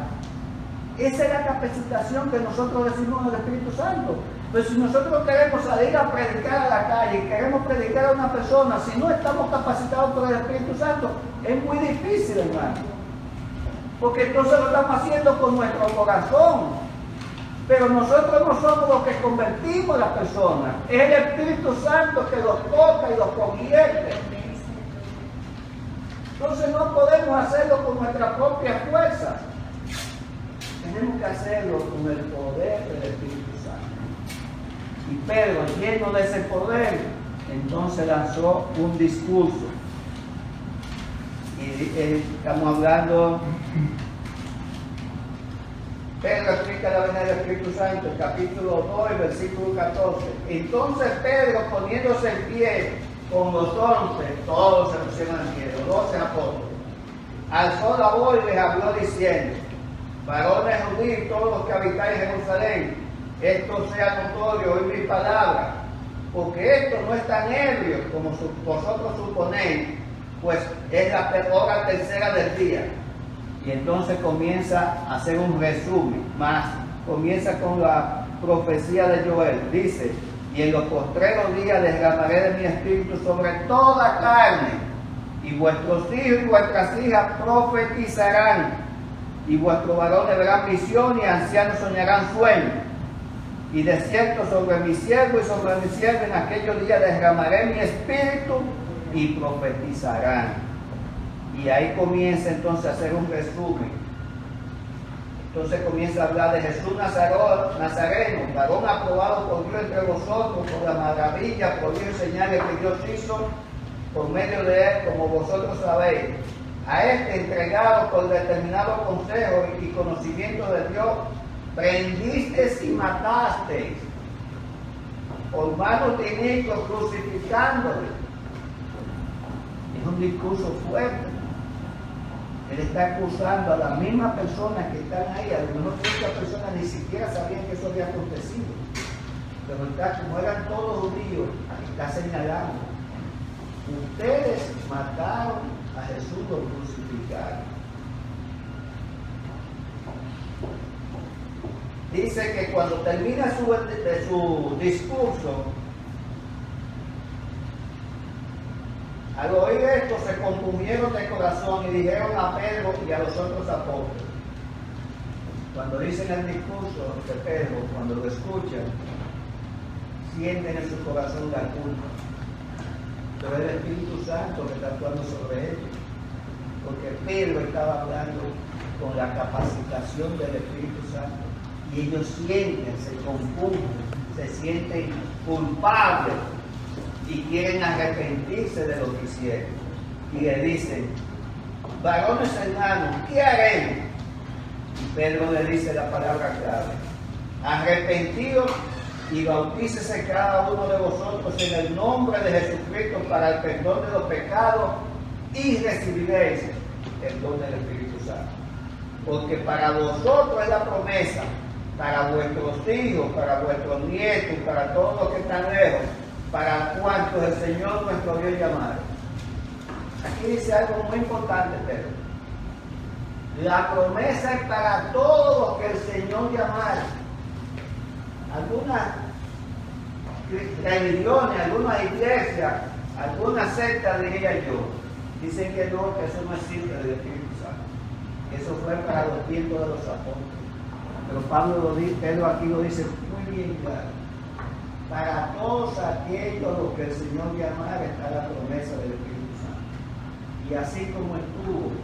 Esa es la capacitación que nosotros recibimos del Espíritu Santo. Pero si nosotros queremos salir a predicar a la calle y queremos predicar a una persona, si no estamos capacitados por el Espíritu Santo, es muy difícil, hermano. Porque entonces lo estamos haciendo con nuestro corazón. Pero nosotros no somos los que convertimos a las personas. Es el Espíritu Santo que los toca y los convierte. Entonces no podemos hacerlo con nuestra propia fuerza. Tenemos que hacerlo con el poder del Espíritu Santo. Y Pedro, lleno de ese poder, entonces lanzó un discurso. Y estamos hablando... Pedro explica la venida del Espíritu Santo, el capítulo 2, versículo 14. Entonces Pedro, poniéndose en pie con los 11, todos se pusieron en pie, los 12 apóstoles, alzó la voz y les habló diciendo, varones judíos, todos los que habitáis en Jerusalén, esto sea notorio, oír mi palabra, porque esto no es tan ebrio como vosotros suponéis, pues es la hora tercera del día. Y entonces comienza a hacer un resumen más. Comienza con la profecía de Joel. Dice, y en los postreros días derramaré de mi espíritu sobre toda carne, y vuestros hijos y vuestras hijas profetizarán, y vuestros varones verán visión y ancianos soñarán sueños. Y de cierto sobre mi siervo y sobre mi sierva en aquellos días derramaré mi espíritu y profetizarán. Y ahí comienza entonces a hacer un resumen. Entonces comienza a hablar de Jesús Nazareno, varón aprobado por Dios entre vosotros, por la maravilla, por Dios y señales que Dios hizo por medio de él, como vosotros sabéis. A este entregado por determinado consejo y conocimiento de Dios, prendisteis y matasteis, por manos de inicuos crucificándole. Es un discurso fuerte. Él está acusando a las mismas personas que están ahí. A lo mejor muchas personas ni siquiera sabían que eso había acontecido. Pero está, como eran todos judíos, está señalando. Ustedes mataron a Jesús, lo crucificaron. Dice que cuando termina su discurso, al oír esto se compungieron de corazón y dijeron a Pedro y a los otros apóstoles. Cuando dicen el discurso de Pedro, cuando lo escuchan, sienten en su corazón la culpa. Pero es el Espíritu Santo que está actuando sobre ellos. Porque Pedro estaba hablando con la capacitación del Espíritu Santo. Y ellos sienten, se compungen, se sienten culpables y quieren arrepentirse de lo que hicieron. Y le dicen, varones hermanos, ¿qué haremos? Y Pedro le dice la palabra clave: arrepentidos y bautícese cada uno de vosotros en el nombre de Jesucristo para el perdón de los pecados y recibiréis el don del Espíritu Santo. Porque para vosotros es la promesa, para vuestros hijos, para vuestros nietos, para todos los que están lejos, para cuantos el Señor nuestro Dios llamare. Aquí dice algo muy importante, Pedro. La promesa es para todos los que el Señor llamare. Algunas religiones, algunas iglesias, algunas sectas, diría yo, dicen que no, que eso no existe del Espíritu Santo. Eso fue para los tiempos de los apóstoles. Pero Pedro aquí lo dice muy bien claro. Para todos aquellos los que el Señor llamara está la promesa del Espíritu Santo. Y así como estuvo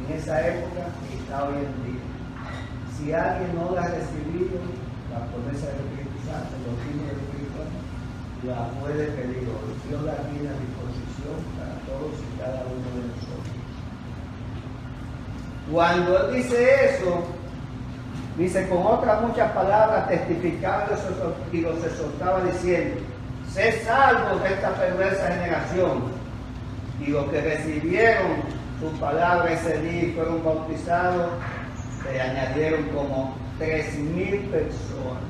en esa época, está hoy en día. Si alguien no la ha recibido, la promesa del Espíritu Santo, los fines del Espíritu Santo, la puede pedir hoy. Dios la tiene a disposición para todos y cada uno de nosotros. Cuando él dice eso, dice, con otras muchas palabras testificaba y los exhortaba diciendo, sé salvos de esta perversa generación. Y los que recibieron su palabra ese día y fueron bautizados, se añadieron como 3,000 personas.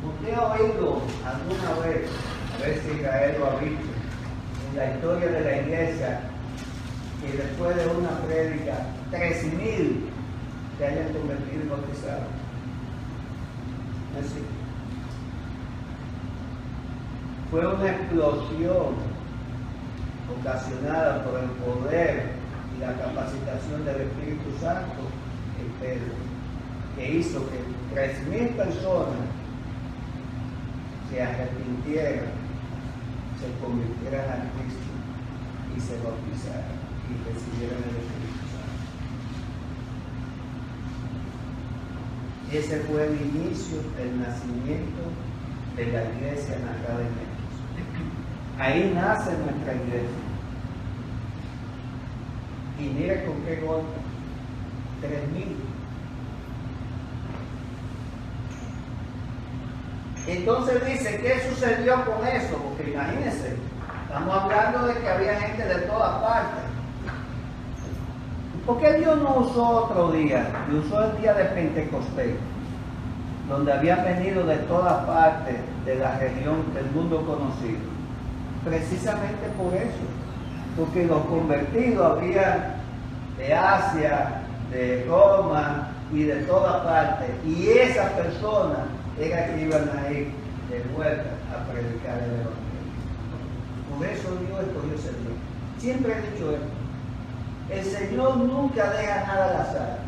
¿Usted ha oído alguna vez, a ver si Israel lo ha visto, en la historia de la iglesia, que después de una prédica 3,000 se hayan convertido y bautizados? ¿No es así? Fue una explosión ocasionada por el poder y la capacitación del Espíritu Santo en Pedro, que hizo que 3,000 personas se arrepintieran, se convirtieran a Cristo y se bautizaran y recibieran el Espíritu Santo. Ese fue el inicio, el nacimiento de la iglesia narrada en Hechos. Ahí nace nuestra iglesia. Y mire con qué golpe: 3,000. Entonces dice, ¿qué sucedió con eso? Porque imagínense, estamos hablando de que había gente de todas partes. ¿Por qué Dios no usó otro día? Y usó el día de Pentecostés, donde habían venido de todas partes de la región del mundo conocido? Precisamente por eso, porque los convertidos había de Asia, de Roma, y de toda parte, y esas personas eran que iban a ir de vuelta a predicar el Evangelio. Por eso Dios escogió ese día. Siempre he dicho esto. El Señor nunca deja nada al azar.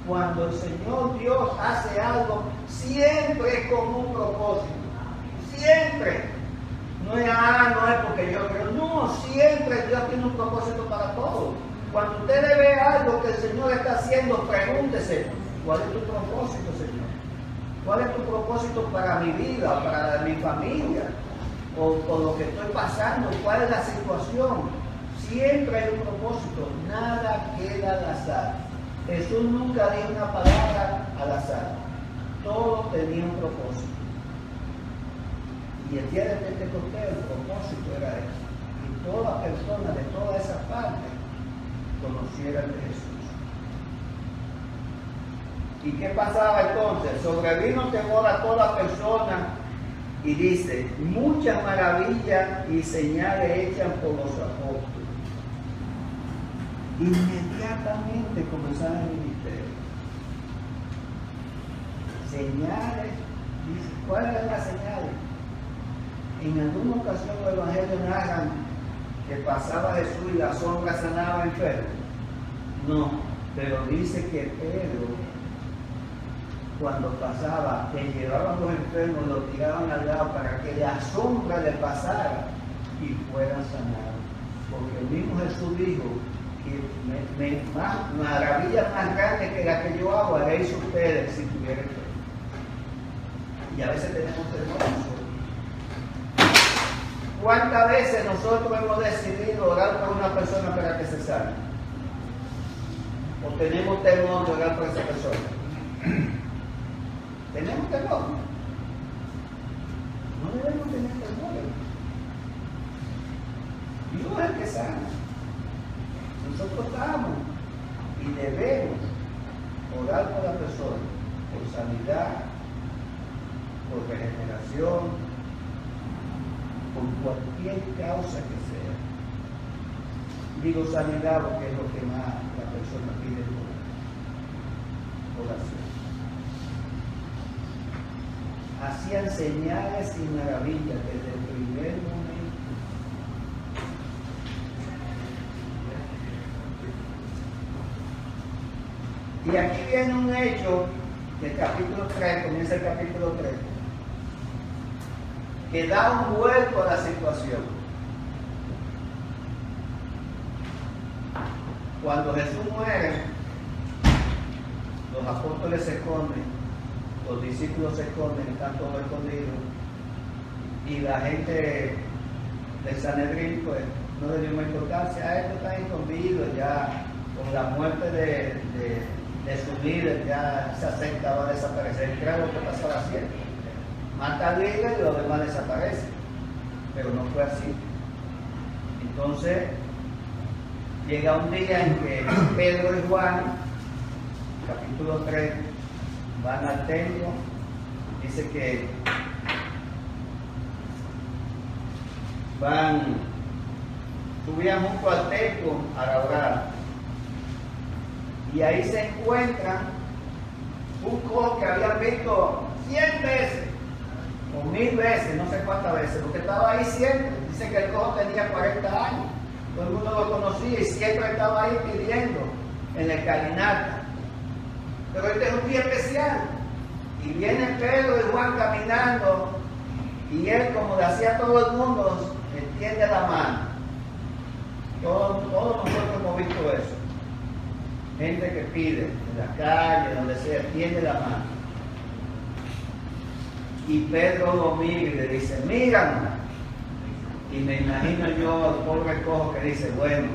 Cuando el Señor Dios hace algo, siempre es con un propósito. Siempre. No es, no es porque yo creo. No, siempre Dios tiene un propósito para todo. Cuando usted ve algo que el Señor está haciendo, pregúntese, ¿cuál es tu propósito, Señor? ¿Cuál es tu propósito para mi vida, para mi familia? O lo que estoy pasando, ¿cuál es la situación? Siempre hay un propósito, nada queda al azar. Jesús nunca dijo una palabra al azar, todo tenía un propósito. Y el día de Pentecostés el propósito era eso, y toda persona de toda esa parte conociera de Jesús. ¿Y qué pasaba entonces? Sobrevino temor a toda persona. Y dice, muchas maravillas y señales hechas por los apóstoles. Inmediatamente comenzaron el ministerio. Señales, dice, ¿cuáles eran las señales? En alguna ocasión los evangelios narran que pasaba Jesús y la sombra sanaba enfermos. No, pero dice que Pedro, cuando pasaba, que llevaban los enfermos, los tiraban al lado para que la sombra le pasara y fueran sanados. Porque el mismo Jesús dijo que maravillas más grandes que las que yo hago haréis ustedes si tuvieran fe. Y a veces tenemos temor nosotros. ¿Cuántas veces nosotros hemos decidido orar por una persona para que se sane? ¿O tenemos temor de orar por esa persona? ¿Tenemos temor? No debemos tener temor. Dios es el que sana. Nosotros estamos y debemos orar por la persona, por sanidad, por regeneración, por cualquier causa que sea. Digo sanidad porque es lo que más la persona pide por oración. Hacían señales y maravillas desde el primer momento. Y aquí viene un hecho del capítulo 3, comienza el capítulo 3, que da un vuelco a la situación. Cuando Jesús muere, los apóstoles se esconden, los discípulos se esconden, están todos escondidos, y la gente del Sanedrín pues no le dio más importancia. A esto está escondido, ya con la muerte de su líder ya esa secta va a desaparecer. ¿Qué era lo que pasaba siempre? Mata al líder y los demás desaparecen, pero no fue así. Entonces llega un día en que Pedro y Juan, capítulo 3, van al templo. Dice que subían junto al templo a orar, y ahí se encuentran un cojo que habían visto 100 veces o 1000 veces, no sé cuántas veces, porque estaba ahí siempre. Dice que el cojo tenía 40 años, todo el mundo lo conocía y siempre estaba ahí pidiendo en la escalinata. Pero este es un día especial, y viene Pedro y Juan caminando, y él, como le hacía a todo el mundo, extiende la mano. Todos nosotros hemos visto eso. Gente que pide en la calle, donde sea, extiende la mano. Y Pedro lo mira y le dice, mírame. Y me imagino yo al pobre cojo que dice, bueno,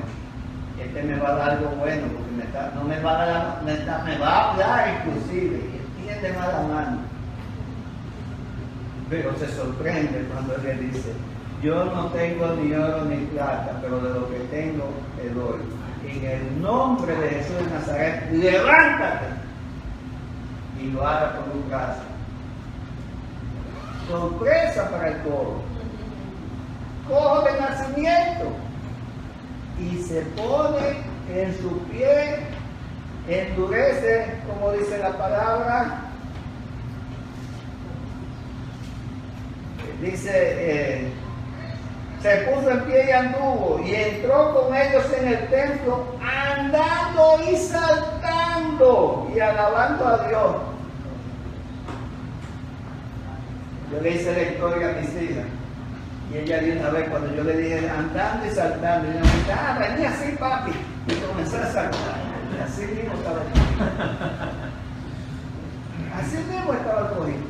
este me va a dar algo bueno, porque no me va a dar, me va a hablar inclusive, y extiende más la mano. Pero se sorprende cuando él le dice, yo no tengo ni oro ni plata, pero de lo que tengo te doy. En el nombre de Jesús de Nazaret, levántate. Y lo haga con un brazo. Sorpresa para el cojo. Cojo de nacimiento. Y se pone en su pie endurece, como dice la palabra, dice, se puso en pie y anduvo, y entró con ellos en el templo, andando y saltando y alabando a Dios. Yo le hice la historia a mis hijas, y ella de una vez, cuando yo le dije andando y saltando, y ella me dijo, venía así, papi, y comenzó a saltar. Y así mismo estaba el así mismo estaba el cojín,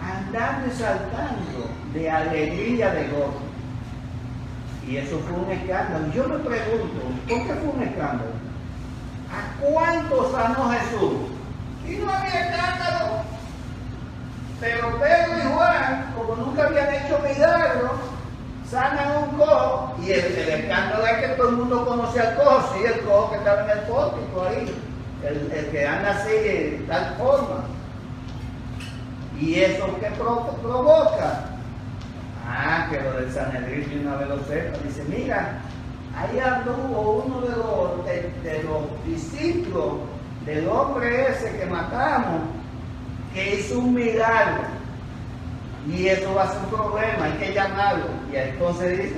andando y saltando de alegría, de gozo. Y eso fue un escándalo. Yo me pregunto, ¿por qué fue un escándalo? ¿A cuántos sanó Jesús? Y no había escándalo. Pero Pedro y Juan, como nunca habían hecho milagros, sanan un cojo. Y el escándalo es que todo el mundo conoce al cojo, sí, el cojo que estaba en el pórtico ahí, el que anda así de tal forma. ¿Y eso qué provoca? Que lo del Sanedrín de una vez lo sepa. Dice, mira, ahí anduvo uno de los discípulos del hombre ese que matamos, que hizo un milagro. Y eso va a ser un problema, hay que llamarlo. Y entonces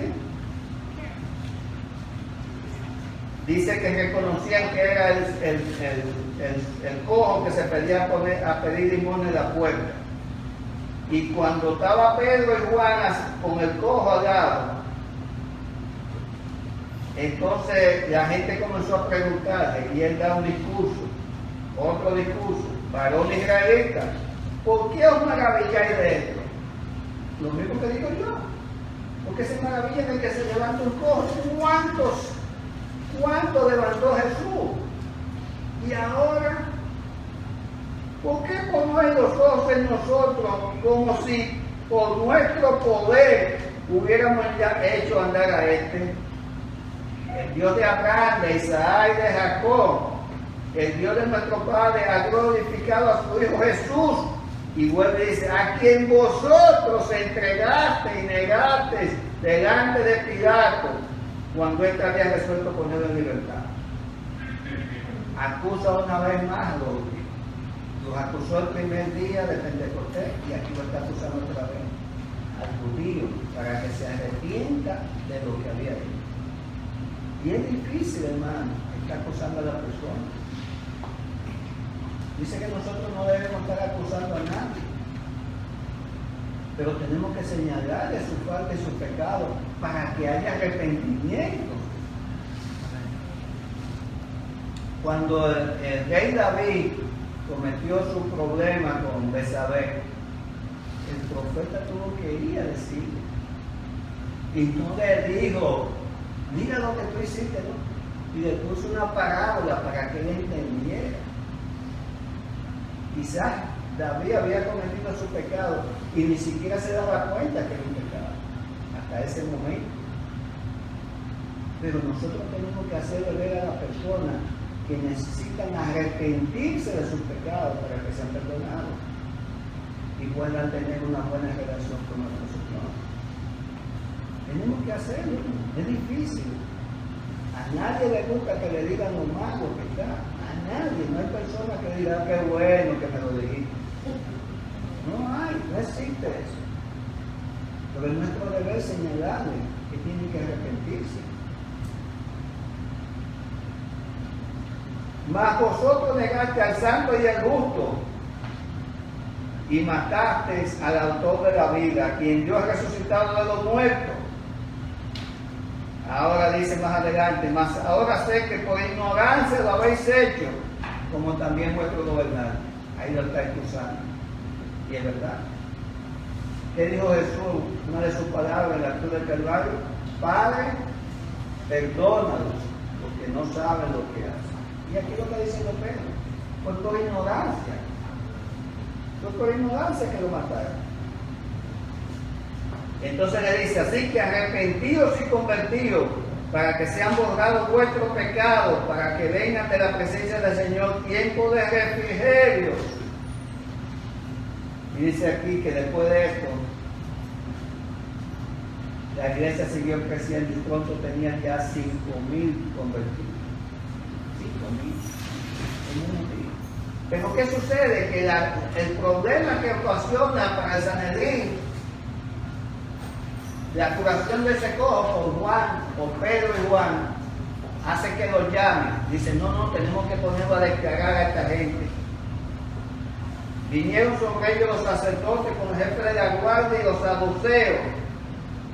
dice que reconocían que era el cojo que se pedía a pedir limón en la puerta. Y cuando estaba Pedro y Juan con el cojo al lado, entonces la gente comenzó a preguntarle, y él da un discurso, otro discurso, varón israelita, ¿por qué os maravilláis de esto? Lo mismo que digo yo, porque se maravillan de que se levanta un cojo. ¿Cuántos levantó Jesús? Y ahora, ¿por qué ponéis los ojos en nosotros como si por nuestro poder hubiéramos ya hecho andar a este? El Dios de Abraham, de Isaac y de Jacob, el Dios de nuestro Padre, ha glorificado a su Hijo Jesús. Y vuelve y dice, a quien vosotros entregaste y negaste delante de Pilato, cuando él había resuelto ponerlo en libertad. Acusa una vez más a los acusó el primer día de Pentecostés y aquí lo está acusando otra vez al judío para que se arrepienta de lo que había hecho. Y es difícil, hermano, está acusando a la persona. Dice que nosotros no debemos estar acusando a nadie, pero tenemos que señalarle su falta y su pecado para que haya arrepentimiento. Cuando el rey David cometió su problema con Betsabé, el profeta tuvo que ir a decirle, y no le dijo, mira lo que tú hiciste, ¿no? Y le puso una parábola para que él entendiera. Quizás David había cometido su pecado y ni siquiera se daba cuenta que era un pecado hasta ese momento. Pero nosotros tenemos que hacerle ver a la persona que necesitan arrepentirse de sus pecados para que sean perdonados y puedan tener una buena relación con nuestro Señor. Tenemos que hacerlo, es difícil. A nadie le gusta que le digan lo malo que está. A nadie, no hay persona que diga qué bueno que me lo dijiste. No existe eso. Pero es nuestro deber señalarle que tienen que arrepentirse. Mas vosotros negaste al santo y al justo y matasteis al autor de la vida, quien Dios ha resucitado de los muertos. Ahora dice más adelante, mas ahora sé que por ignorancia lo habéis hecho, como también vuestro gobernante. Ahí lo está excusando. Y es verdad. ¿Qué dijo Jesús? Una de sus palabras en la cruz del Calvario: Padre, perdónalos, porque no saben lo que hacen. Y aquí lo que dice Pedro, fue por ignorancia. Fue por ignorancia que lo mataron. Entonces le dice, así que arrepentidos y convertidos, para que sean borrados vuestros pecados, para que vengan de la presencia del Señor tiempo de refrigerio. Y dice aquí que después de esto, la iglesia siguió creciendo y pronto tenían ya 5,000 convertidos. 5,000. mismo día. Pero ¿qué sucede? Que el problema que ocasiona para el Sanedrín la curación de ese cojo por Juan, por Pedro y Juan, hace que los llamen. Dicen, no, tenemos que ponerlo a declarar a esta gente. Vinieron sobre ellos los sacerdotes con el jefe de la guardia y los saduceos,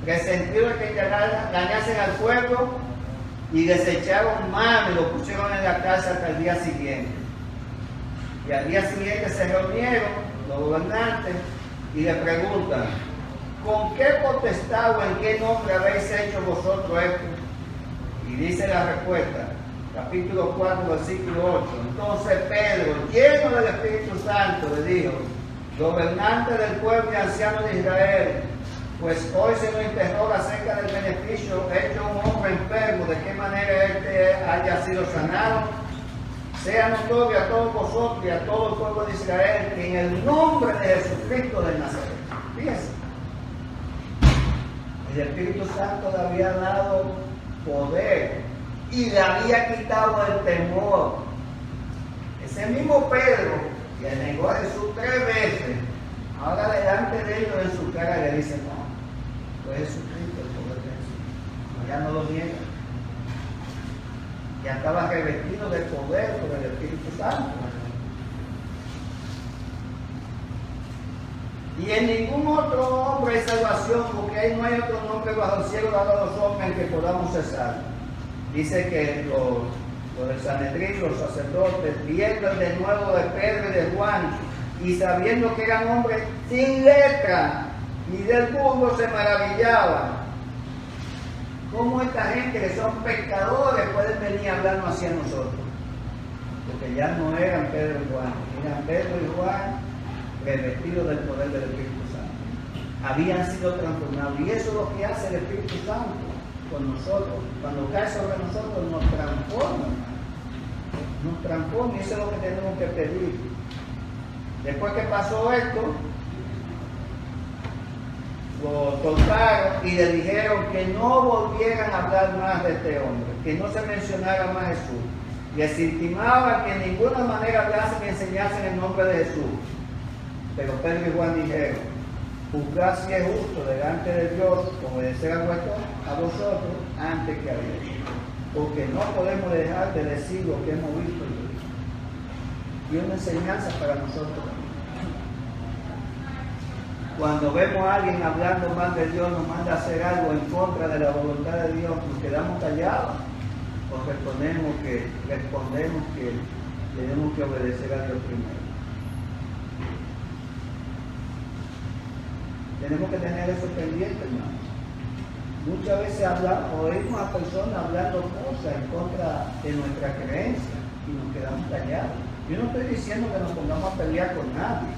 resentidos de que engañasen al pueblo, y desecharon mano y lo pusieron en la cárcel hasta el día siguiente. Y al día siguiente se reunieron los gobernantes y le preguntan, ¿con qué potestad o en qué nombre habéis hecho vosotros esto? Y dice la respuesta, capítulo 4, versículo 8. Entonces Pedro, lleno del Espíritu Santo, le dijo, gobernante del pueblo y anciano de Israel, pues hoy se nos interroga acerca del beneficio hecho a un hombre enfermo, de qué manera éste haya sido sanado. Sea notorio a todos vosotros y a todo el pueblo de Israel que en el nombre de Jesucristo de Nazaret. Fíjense, el Espíritu Santo le había dado poder y le había quitado el temor. Ese mismo Pedro que negó a Jesús 3 veces, ahora delante de ellos en su cara le dice, no, fue Jesucristo el poder de Jesús. Ya no lo niega. Ya estaba revestido del poder por el Espíritu Santo. Y en ningún otro hombre hay salvación, porque ahí no hay otro nombre bajo el cielo dado a los hombres en que podamos cesar. Dice que los del Sanedrín, los sacerdotes, viendo el de nuevo de Pedro y de Juan, y sabiendo que eran hombres sin letra y del mundo, se maravillaban. ¿Cómo esta gente que son pescadores pueden venir hablando hacia nosotros? Porque ya no eran Pedro y Juan, eran Pedro y Juan revestidos del poder del Espíritu Santo. Habían sido transformados. Y eso es lo que hace el Espíritu Santo con nosotros. Cuando cae sobre nosotros nos transforma. Nos transforma y eso es lo que tenemos que pedir. Después que pasó esto, lo soltaron y le dijeron que no volvieran a hablar más de este hombre, que no se mencionara más Jesús. Les intimaban que en ninguna manera hablasen ni enseñasen el nombre de Jesús. Pero Pedro y Juan dijeron, juzgad si es justo delante de Dios obedecer a vosotros antes que a Dios. Porque no podemos dejar de decir lo que hemos visto y oído. Y una enseñanza para nosotros. Cuando vemos a alguien hablando mal de Dios, nos manda a hacer algo en contra de la voluntad de Dios, nos quedamos callados o respondemos que tenemos que obedecer a Dios primero. Tenemos que tener eso pendiente, hermano. Muchas veces oímos a personas hablando cosas en contra de nuestra creencia y nos quedamos callados. Yo no estoy diciendo que nos pongamos a pelear con nadie,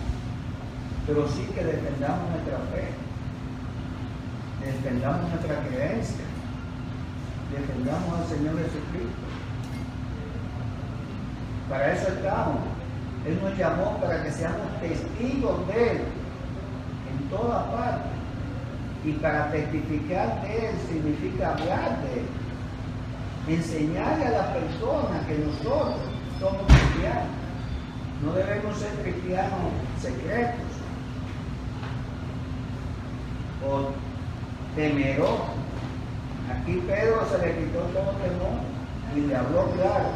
pero sí que defendamos nuestra fe, defendamos nuestra creencia, defendamos al Señor Jesucristo. Para eso estamos. Él nos llamó para que seamos testigos de Él en toda parte. Y para testificar de Él significa hablar de Él, enseñarle a las personas que nosotros somos cristianos. No debemos ser cristianos secretos o temerosos. Aquí Pedro se le quitó todo temor y le habló claro.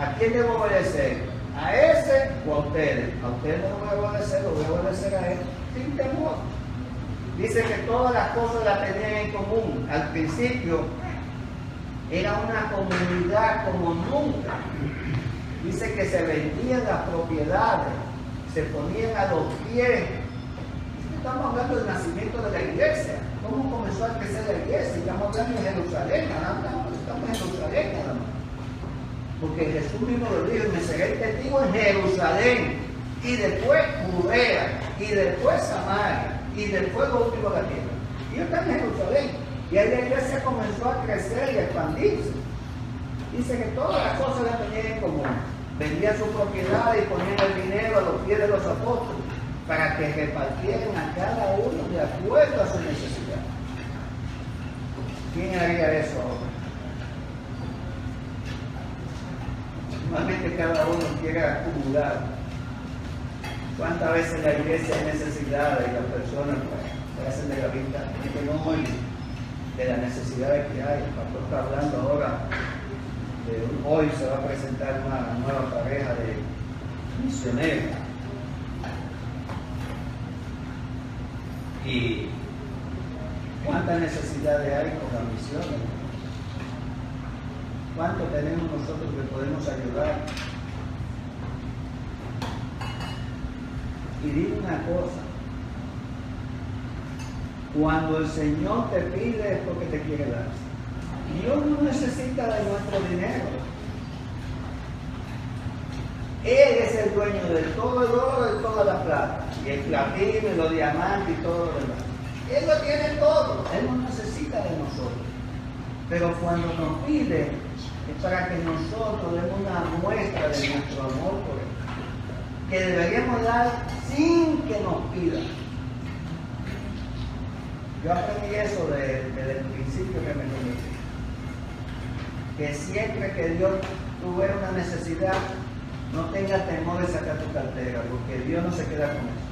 ¿A quién debo obedecer? ¿A ese o a ustedes? A ustedes no lo voy a obedecer, lo voy a obedecer a él sin temor. Dice que todas las cosas las tenían en común. Al principio era una comunidad como nunca. Dice que se vendían las propiedades, se ponían a los pies. Estamos hablando del nacimiento de la iglesia. ¿Cómo comenzó a crecer la iglesia? Estamos hablando de Jerusalén, estamos en Jerusalén nada más. Porque Jesús mismo lo dijo, me seré testigo en Jerusalén, y después Judea, y después Samaria, y después lo último de la tierra. Y yo estaba en Jerusalén, y ahí la iglesia comenzó a crecer y a expandirse. Dice que todas las cosas las tenían en común. Vendían su propiedad y ponían el dinero a los pies de los apóstoles, para que repartieran a cada uno de acuerdo a su necesidad. ¿Quién haría eso ahora? Normalmente cada uno quiere acumular. ¿Cuántas veces en la iglesia hay necesidades y las personas se hacen de la vista que no oyen de las necesidades que hay? El pastor está hablando ahora hoy se va a presentar una nueva pareja de misioneros. Y cuántas necesidades hay con las misiones. ¿Cuánto tenemos nosotros que podemos ayudar? Y digo una cosa, cuando el Señor te pide es porque te quiere dar. Dios no necesita de nuestro dinero. Él es el dueño de todo el oro y toda la plata, y el platino y los diamantes y todo lo demás. Él lo tiene todo, Él no necesita de nosotros. Pero cuando nos pide es para que nosotros demos una muestra de nuestro amor por Él, que deberíamos dar sin que nos pidan. Yo aprendí eso desde el principio que me conocí, que siempre que Dios tuviera una necesidad, no tengas temor de sacar tu cartera, porque Dios no se queda con eso.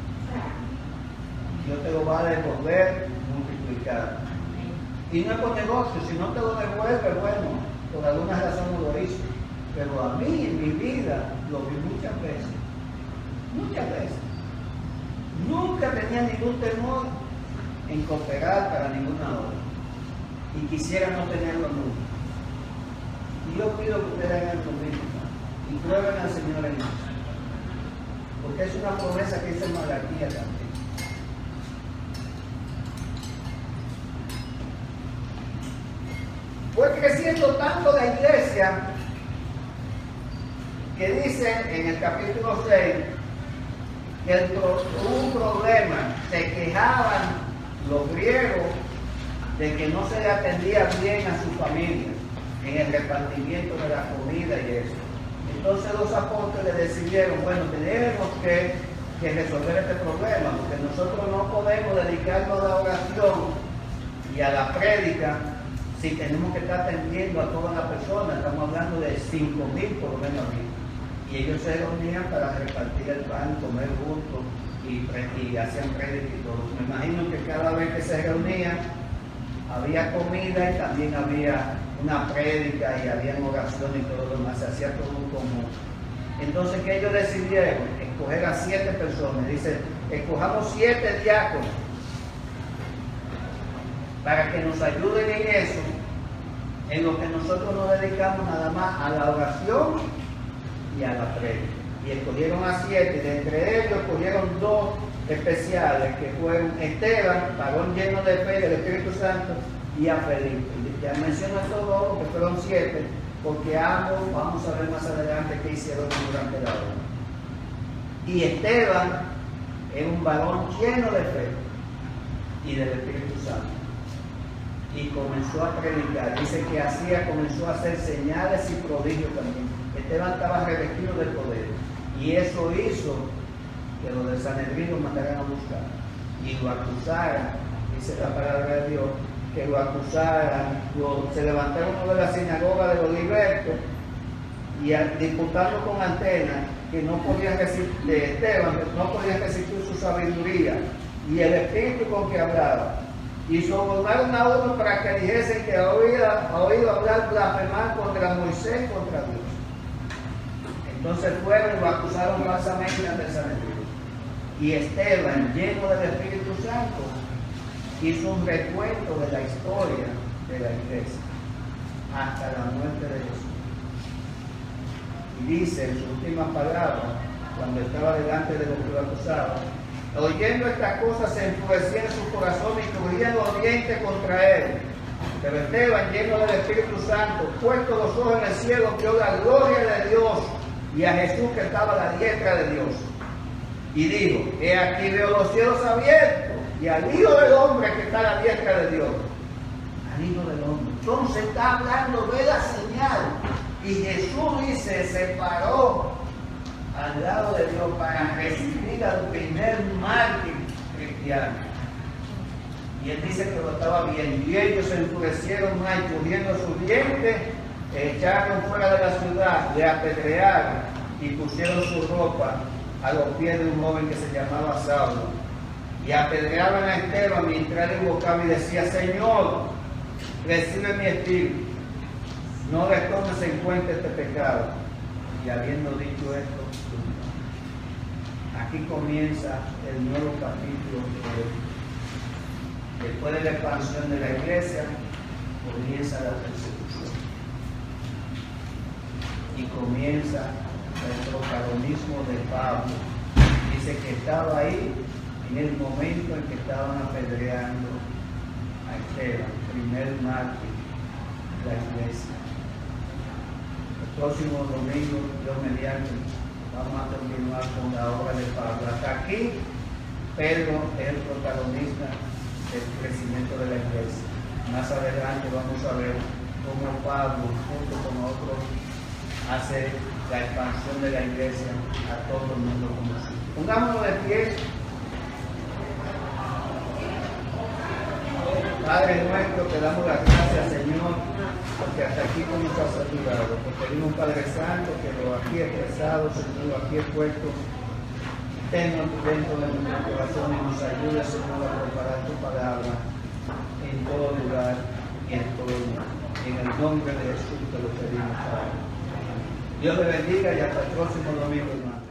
Dios te lo va a devolver multiplicado. Y no es por negocio, si no te lo devuelve, bueno, por alguna razón no lo hizo. Pero a mí, en mi vida, lo vi muchas veces. Muchas veces. Nunca tenía ningún temor en cooperar para ninguna obra. Y quisiera no tenerlo nunca. Y yo pido que ustedes hagan lo mismo. Y prueben al Señor en eso. Porque es una promesa que hizo Malaquías también. Fue creciendo tanto la iglesia que dice en el capítulo 6 que hubo un problema, se quejaban los griegos de que no se le atendía bien a su familia en el repartimiento de la comida y eso. Entonces los apóstoles decidieron, bueno, tenemos que resolver este problema, porque nosotros no podemos dedicarnos a la oración y a la prédica si tenemos que estar atendiendo a todas las personas. Estamos hablando de 5.000 por lo menos. Y ellos se reunían para repartir el pan, comer juntos y hacían prédica y todo. Me imagino que cada vez que se reunían había comida y también había una prédica y había oración y todo lo demás, se hacía todo en común. Entonces, que ellos decidieron escoger a 7 personas. Dice, escojamos 7 diáconos para que nos ayuden en eso, en lo que nosotros nos dedicamos nada más a la oración y a la prédica. Y escogieron a 7, y de entre ellos escogieron 2 especiales, que fueron Esteban, varón lleno de fe del Espíritu Santo, y a Felipe. Ya menciono estos 2 porque fueron 7, porque ambos vamos a ver más adelante qué hicieron durante la obra. Y Esteban era un varón lleno de fe y del Espíritu Santo, y comenzó a predicar. Dice que comenzó a hacer señales y prodigios también. Esteban estaba revestido de poder, y eso hizo que los de Sanedrín lo mandaran a buscar y lo acusaran. Dice la palabra de Dios que lo acusaran. Se levantaron uno de la sinagoga de los libertos y disputando con Antena, que no podían resistir, de Esteban, que no podían resistir su sabiduría y el espíritu con que hablaba, y sobornaron a uno para que dijesen que ha oído hablar blasfemar contra Moisés, contra Dios. Entonces fueron y lo acusaron falsamente ante el Sanedrín. Y Esteban, lleno del Espíritu Santo, hizo un recuento de la historia de la iglesia hasta la muerte de Jesús. Y dice en sus últimas palabras, cuando estaba delante de los que lo acusaban, oyendo estas cosas se enfurecía en su corazón y cogían los dientes contra él. Pero Esteban, lleno del Espíritu Santo, puesto los ojos en el cielo, vio la gloria de Dios y a Jesús que estaba a la diestra de Dios. Y dijo, he aquí veo los cielos abiertos y al Hijo del Hombre que está a la diestra de Dios. Al Hijo del Hombre. Entonces está hablando de la señal. Y Jesús dice, se paró al lado de Dios para recibir al primer mártir cristiano. Y él dice que lo estaba viendo. Y ellos se enfurecieron más y cogiendo sus dientes echaron fuera de la ciudad, le apedrearon y pusieron su ropa a los pies de un joven que se llamaba Saulo. Y apedreaban a Esteban mientras él invocaba y decía: Señor, recibe mi espíritu, no le tomes en cuenta este pecado. Y habiendo dicho esto, aquí comienza el nuevo capítulo de hoy. Después de la expansión de la iglesia, comienza la persecución. Y comienza el protagonismo de Pablo. Dice que estaba ahí en el momento en que estaban apedreando a Esteban, primer mártir de la iglesia. El próximo domingo, Dios mediante, vamos a continuar con la obra de Pablo. Hasta aquí, Pedro es el protagonista del crecimiento de la iglesia. Más adelante vamos a ver cómo Pablo, junto con otros, hace la expansión de la iglesia a todo el mundo conocido. Pongámonos de pie. Padre nuestro, te damos las gracias, Señor, porque hasta aquí tú nos has ayudado. Te pedimos, Padre Santo, que lo aquí expresado, Señor, lo aquí expuesto, tenlo dentro de nuestro corazón y nos ayude, Señor, a preparar tu palabra en todo lugar y en todo mundo. En el nombre de Jesús te lo pedimos, Padre. Dios te bendiga y hasta el próximo domingo, hermano.